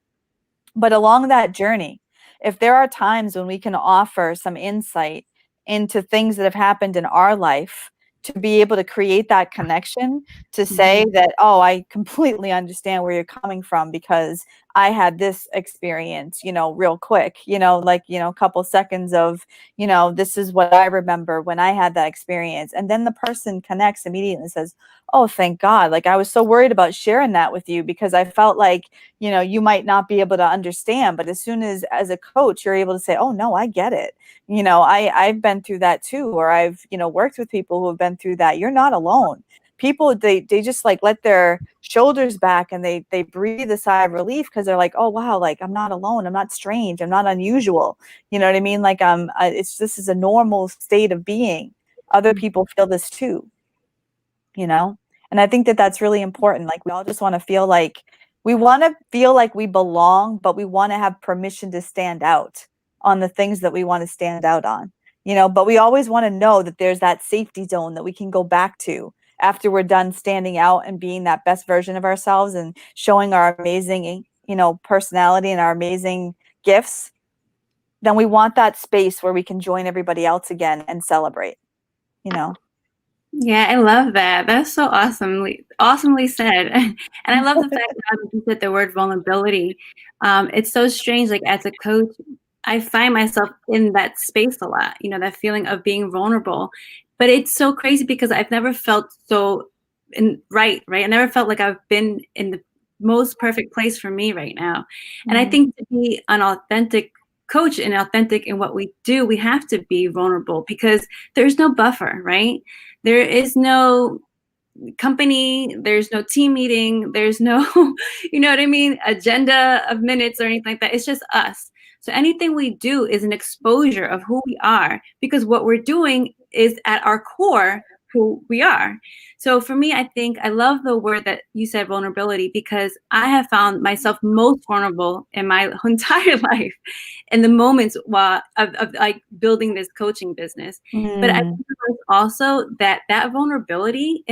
But along that journey, if there are times when we can offer some insight into things that have happened in our life, to be able to create that connection, to say that, oh, I completely understand where you're coming from, because I had this experience, real quick, a couple seconds of, this is what I remember when I had that experience. And then the person connects immediately and says, oh, thank God. Like, I was so worried about sharing that with you because I felt like, you might not be able to understand. But as soon as a coach, you're able to say, oh, no, I get it. I've been through that too, or I've, worked with people who have been through that. You're not alone. People, they just like let their shoulders back and they breathe a sigh of relief, because they're like, oh, wow, like I'm not alone. I'm not strange. I'm not unusual. You know what I mean? Like, this is a normal state of being. Other people feel this too, and I think that that's really important. Like, we all just want to feel like we belong, but we want to have permission to stand out on the things that we want to stand out on, but we always want to know that there's that safety zone that we can go back to after we're done standing out and being that best version of ourselves and showing our amazing, personality and our amazing gifts. then we want that space where we can join everybody else again and celebrate, you know. Yeah, I love that. That's so awesomely said. And I love the fact that you said the word vulnerability. It's so strange. Like as a coach, I find myself in that space a lot, you know, that feeling of being vulnerable. But it's so crazy because I've never felt so right. I never felt like I've been in the most perfect place for me right now. And I think to be an authentic coach and authentic in what we do, we have to be vulnerable because there's no buffer, right? There is no company, there's no team meeting, there's no, you know what I mean, agenda of minutes or anything like that. It's just us. So anything we do is an exposure of who we are because what we're doing is at our core who we are. So for me, I think I love the word that you said, vulnerability, because I have found myself most vulnerable in my entire life in the moments while of like building this coaching business. But I think also that vulnerability,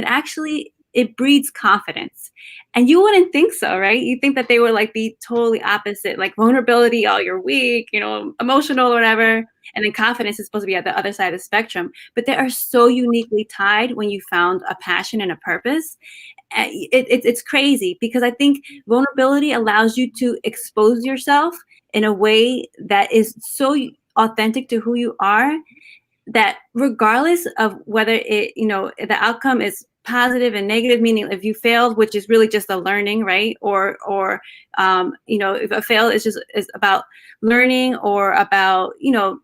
it breeds confidence. And you wouldn't think so, right? You think that they would like be totally opposite, like vulnerability, oh, you're weak, you know, emotional or whatever. And then confidence is supposed to be at the other side of the spectrum. But they are so uniquely tied when you found a passion and a purpose. It's crazy because I think vulnerability allows you to expose yourself in a way that is so authentic to who you are, that regardless of whether it, you know, the outcome is positive and negative, meaning if you failed, which is really just a learning, right? Or you know, if a fail is about learning or about, you know,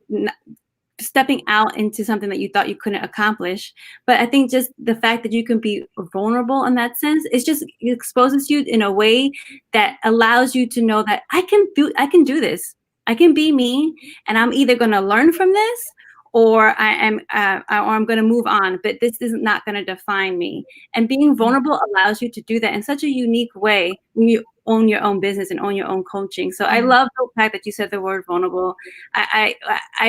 stepping out into something that you thought you couldn't accomplish. But I think just the fact that you can be vulnerable in that sense, it exposes you in a way that allows you to know that I can do this. I can be me, and I'm either going to learn from this or I'm going to move on, but this is not going to define me. And being vulnerable allows you to do that in such a unique way when you own your own business and own your own coaching. So I love the fact that you said the word vulnerable. I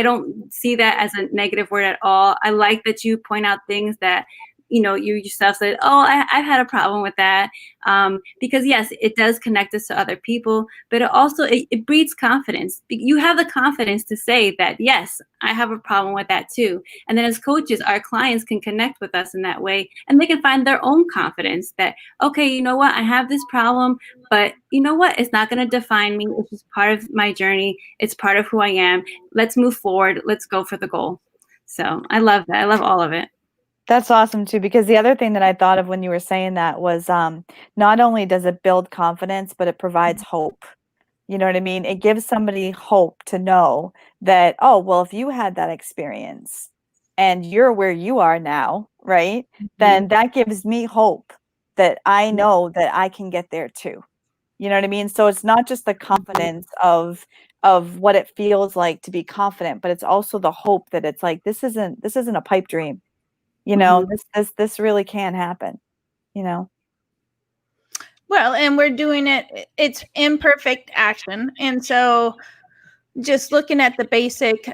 don't see that as a negative word at all. I like that you point out things that, you know, you yourself said, oh, I've had a problem with that. Because yes, it does connect us to other people, but it also, it breeds confidence. You have the confidence to say that, yes, I have a problem with that too. And then as coaches, our clients can connect with us in that way, and they can find their own confidence that, okay, you know what, I have this problem, but you know what, it's not going to define me. It's just part of my journey. It's part of who I am. Let's move forward. Let's go for the goal. So I love that. I love all of it. That's awesome too, because the other thing that I thought of when you were saying that was not only does it build confidence, but it provides hope. You know what I mean? It gives somebody hope to know that, oh, well, if you had that experience and you're where you are now, right? Then that gives me hope that I know that I can get there too. You know what I mean? So it's not just the confidence of what it feels like to be confident, but it's also the hope that it's like, this isn't a pipe dream. You know, this really can happen, you know. Well, and we're doing it's imperfect action. And so just looking at the basic,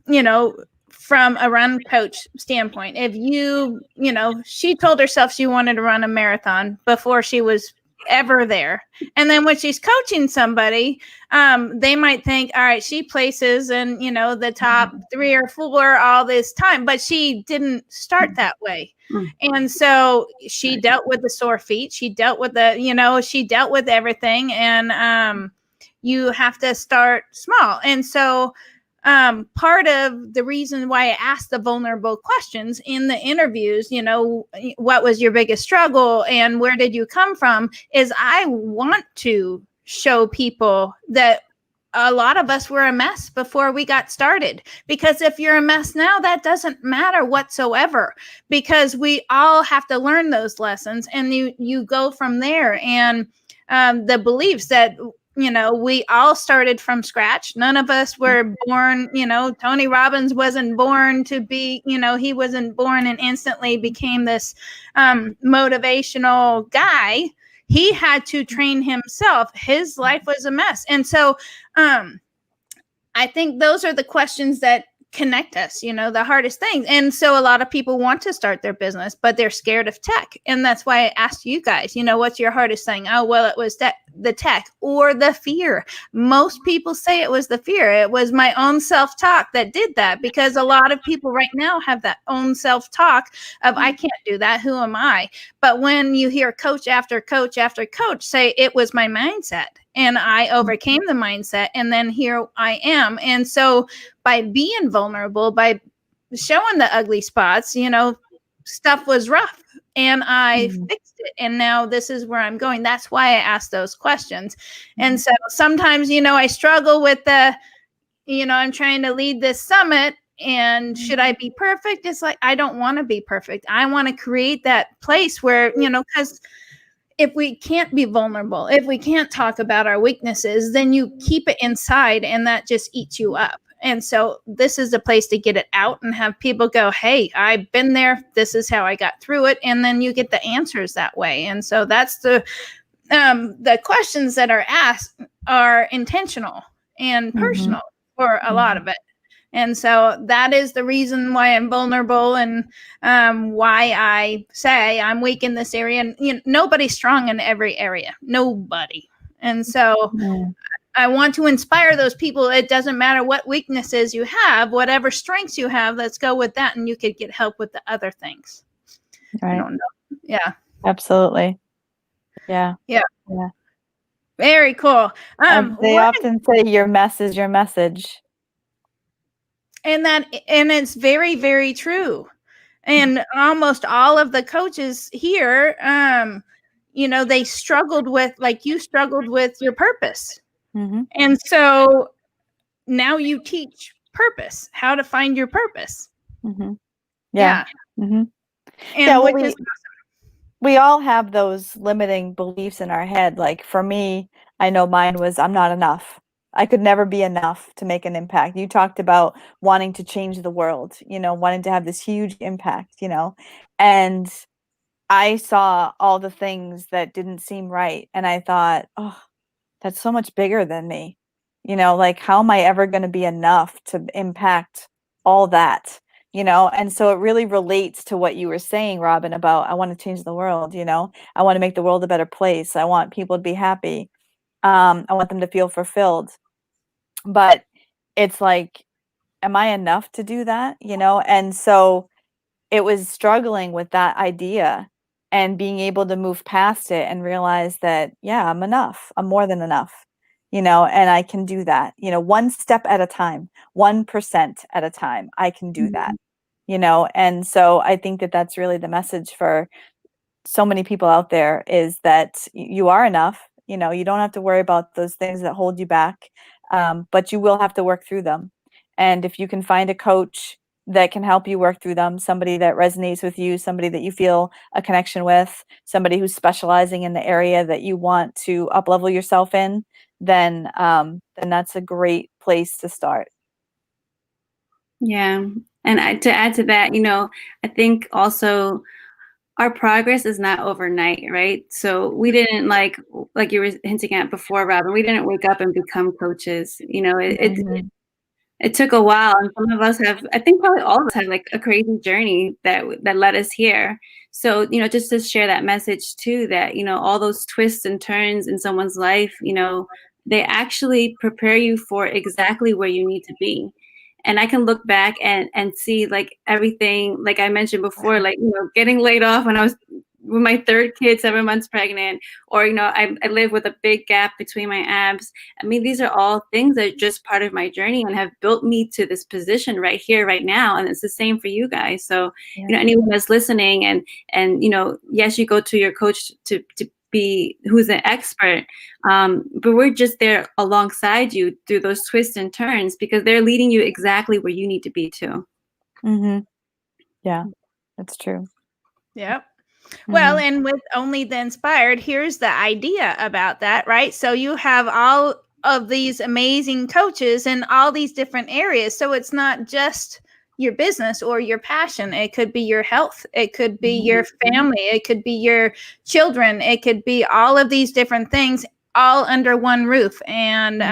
you know, from a run coach standpoint, if you know, she told herself she wanted to run a marathon before she was ever there. And then when she's coaching somebody, they might think, all right, she places in, you know, the top 3 or 4 all this time, but she didn't start that way. And so she dealt with the sore feet. She dealt with she dealt with everything. And you have to start small. And so part of the reason why I asked the vulnerable questions in the interviews, you know, what was your biggest struggle and where did you come from, is I want to show people that a lot of us were a mess before we got started. Because if you're a mess now, that doesn't matter whatsoever, because we all have to learn those lessons, and you go from there. And the beliefs that, you know, we all started from scratch. None of us were born, you know, Tony Robbins wasn't born to be, you know, he wasn't born and instantly became this motivational guy. He had to train himself. His life was a mess. And so I think those are the questions that connect us, the hardest things. And so a lot of people want to start their business, but they're scared of tech. And that's why I asked you guys, what's your hardest thing? Oh, well, it was the tech or the fear. Most people say it was the fear. It was my own self-talk that did that, because a lot of people right now have that own self-talk of, I can't do that. Who am I? But when you hear coach after coach after coach say it was my mindset, and I overcame the mindset, and then here I am. And so by being vulnerable, by showing the ugly spots, stuff was rough, and I fixed it. And now this is where I'm going. That's why I asked those questions. And so sometimes, I struggle with I'm trying to lead this summit, and should I be perfect? It's like, I don't want to be perfect. I want to create that place where, because if we can't be vulnerable, if we can't talk about our weaknesses, then you keep it inside, and that just eats you up. And so this is a place to get it out and have people go, hey, I've been there. This is how I got through it. And then you get the answers that way. And so that's the questions that are asked are intentional and personal for a lot of it. And so that is the reason why I'm vulnerable, and why I say I'm weak in this area. And nobody's strong in every area. Nobody. And so I want to inspire those people. It doesn't matter what weaknesses you have, whatever strengths you have, let's go with that. And you could get help with the other things. Right. I don't know. Yeah. Absolutely. Yeah. Yeah. Yeah. Very cool. They often say your mess is your message. And it's very, very true. And almost all of the coaches here, they struggled with, like you struggled with your purpose. And so now you teach purpose, how to find your purpose. Yeah. And well, which is we all have those limiting beliefs in our head. Like for me, I know mine was, I'm not enough. I could never be enough to make an impact. You talked about wanting to change the world, wanting to have this huge impact, and I saw all the things that didn't seem right. And I thought, oh, that's so much bigger than me. Like, how am I ever going to be enough to impact all that? And so it really relates to what you were saying, Robin, about I want to change the world. I want to make the world a better place. I want people to be happy. I want them to feel fulfilled. But it's like, am I enough to do that? And so it was struggling with that idea and being able to move past it and realize that, yeah, I'm enough. I'm more than enough, and I can do that, one step at a time, 1% at a time. I can do that, and so I think that that's really the message for so many people out there, is that you are enough. You don't have to worry about those things that hold you back, but you will have to work through them. And if you can find a coach that can help you work through them, somebody that resonates with you, somebody that you feel a connection with, somebody who's specializing in the area that you want to up-level yourself in, then that's a great place to start. Yeah. And to add to that, I think also our progress is not overnight, right? So we didn't like you were hinting at before, Robin, we didn't wake up and become coaches. It took a while, and some of us have, I think probably all of us have, like a crazy journey that led us here. So, just to share that message too, that, all those twists and turns in someone's life, they actually prepare you for exactly where you need to be. And I can look back and see like everything, like I mentioned before, like, getting laid off when I was with my third kid, 7 months pregnant, or, I live with a big gap between my abs. I mean, these are all things that are just part of my journey and have built me to this position right here, right now. And it's the same for you guys. So, anyone that's listening and, yes, you go to your coach to be who's an expert, but we're just there alongside you through those twists and turns, because they're leading you exactly where you need to be too. Yeah, that's true. Yep. Well, and with Only the Inspired, here's the idea about that, right? So you have all of these amazing coaches in all these different areas. So it's not just your business or your passion. It could be your health. It could be your family. It could be your children. It could be all of these different things all under one roof. And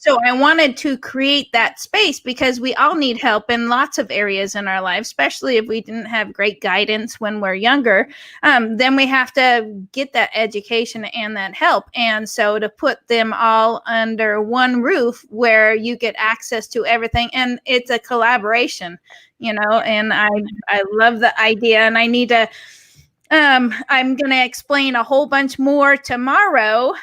So I wanted to create that space because we all need help in lots of areas in our lives, especially if we didn't have great guidance when we're younger. Then we have to get that education and that help. And so to put them all under one roof where you get access to everything, and it's a collaboration, and I love the idea, and I need to I'm going to explain a whole bunch more tomorrow.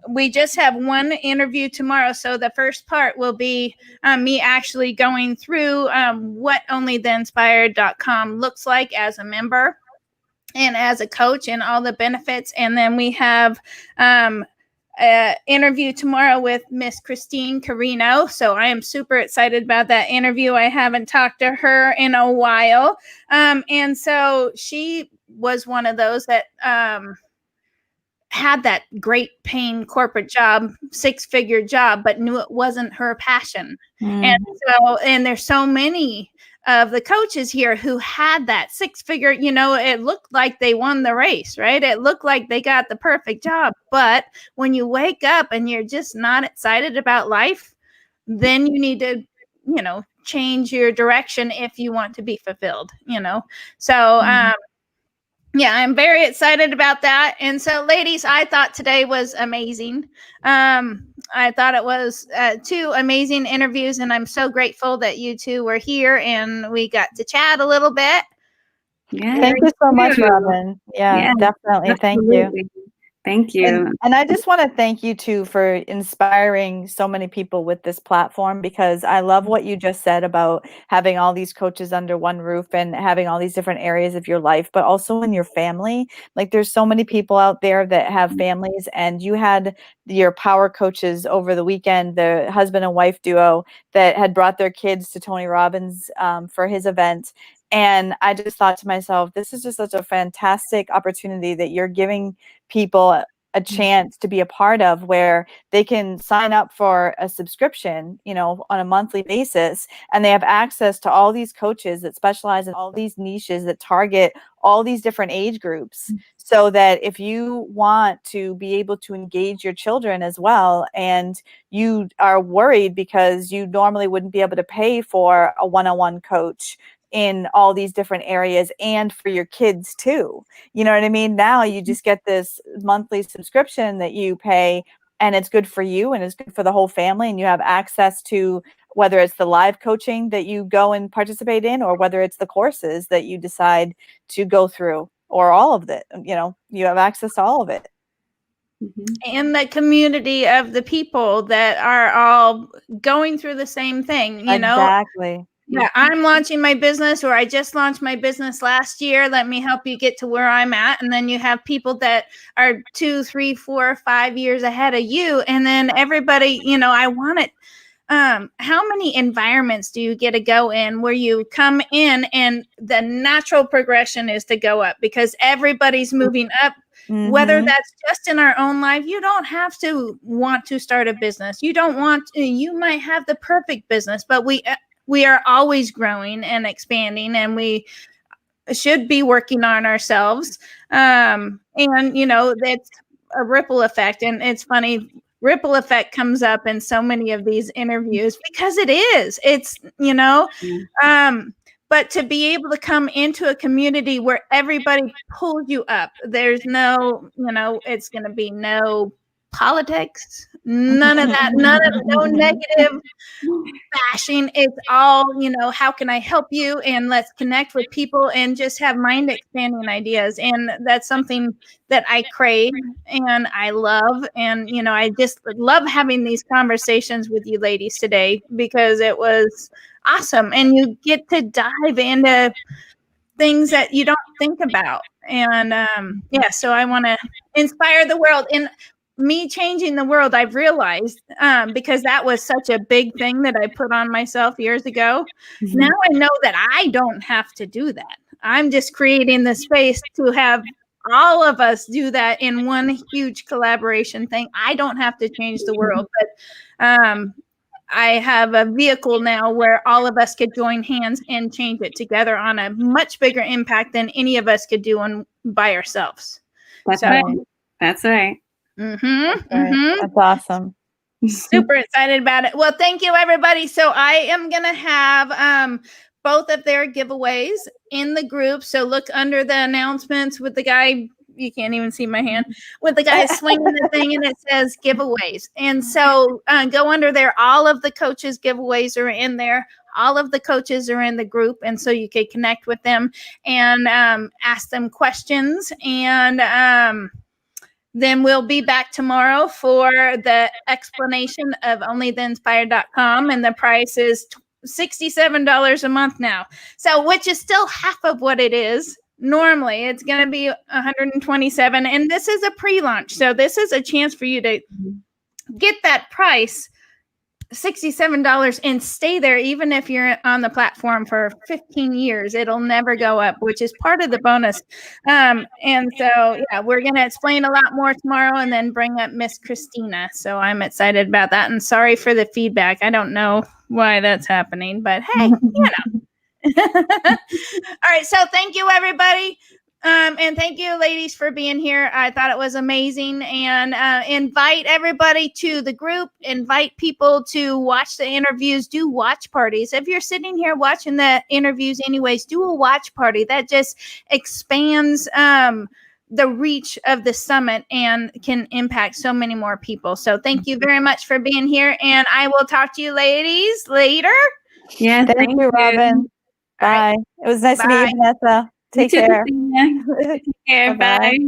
We just have one interview tomorrow. So the first part will be me actually going through what onlytheinspired.com looks like as a member and as a coach and all the benefits. And then we have interview tomorrow with Miss Christine Carino. So I am super excited about that interview. I haven't talked to her in a while. And so she was one of those that had that great paying corporate job, 6-figure job, but knew it wasn't her passion. And there's so many of the coaches here who had that 6-figure, it looked like they won the race, right? It looked like they got the perfect job. But when you wake up and you're just not excited about life, then you need to, change your direction if you want to be fulfilled, So, yeah, I'm very excited about that. And so, ladies, I thought today was amazing. I thought it was 2 amazing interviews, and I'm so grateful that you 2 were here and we got to chat a little bit. Yeah, Thank you so much, Robin. Yeah, definitely. absolutely. Thank you. Thank you. And I just want to thank you too for inspiring so many people with this platform, because I love what you just said about having all these coaches under one roof and having all these different areas of your life, but also in your family. Like, there's so many people out there that have families, and you had your power coaches over the weekend, the husband and wife duo that had brought their kids to Tony Robbins for his event. And I just thought to myself, this is just such a fantastic opportunity that you're giving people a chance to be a part of, where they can sign up for a subscription, on a monthly basis, and they have access to all these coaches that specialize in all these niches that target all these different age groups, so that if you want to be able to engage your children as well, and you are worried because you normally wouldn't be able to pay for a one-on-one coach in all these different areas, and for your kids too. You know what I mean? Now you just get this monthly subscription that you pay, and it's good for you and it's good for the whole family. And you have access to, whether it's the live coaching that you go and participate in, or whether it's the courses that you decide to go through, or all of it, you have access to all of it. And the community of the people that are all going through the same thing, Exactly. Yeah, I'm launching my business, or I just launched my business last year. Let me help you get to where I'm at. And then you have people that are 2, 3, 4, 5 years ahead of you. And then everybody, I want it. How many environments do you get to go in where you come in and the natural progression is to go up, because everybody's moving up? Whether that's just in our own life, you don't have to want to start a business. You might have the perfect business, but we are always growing and expanding, and we should be working on ourselves. And, that's a ripple effect. And it's funny, ripple effect comes up in so many of these interviews, because it's, but to be able to come into a community where everybody pulls you up, there's no, it's going to be no politics, none of that, no negative bashing. It's all, how can I help you? And let's connect with people and just have mind expanding ideas. And that's something that I crave and I love. And, I just love having these conversations with you ladies today, because it was awesome. And you get to dive into things that you don't think about. And so I want to inspire the world. And me changing the world, I've realized, because that was such a big thing that I put on myself years ago. Now I know that I don't have to do that. I'm just creating the space to have all of us do that in one huge collaboration thing. I don't have to change the world, but I have a vehicle now where all of us could join hands and change it together on a much bigger impact than any of us could do by ourselves. That's right. That's right. That's awesome. Super excited about it. Well, thank you, everybody. So I am going to have both of their giveaways in the group. So look under the announcements with the guy. You can't even see my hand with the guy swinging the thing, and it says giveaways. And so go under there. All of the coaches' giveaways are in there. All of the coaches are in the group, and so you can connect with them and ask them questions. And then we'll be back tomorrow for the explanation of onlytheinspired.com, and the price is $67 a month now. So, which is still half of what it is. Normally, it's going to be $127, and this is a pre-launch. So this is a chance for you to get that price, $67, and stay there. Even if you're on the platform for 15 years, it'll never go up, which is part of the bonus. And so, yeah, we're going to explain a lot more tomorrow and then bring up Miss Christina. So I'm excited about that. And sorry for the feedback. I don't know why that's happening, but hey, you know. All right. So thank you, everybody. And thank you, ladies, for being here. I thought it was amazing. And invite everybody to the group. Invite people to watch the interviews. Do watch parties. If you're sitting here watching the interviews anyways, do a watch party. That just expands the reach of the summit and can impact so many more people. So thank you very much for being here. And I will talk to you ladies later. Yes, Thank you, Robin. Bye. It was nice to meet you, Vanessa. Take care. Take care. Bye-bye. Bye.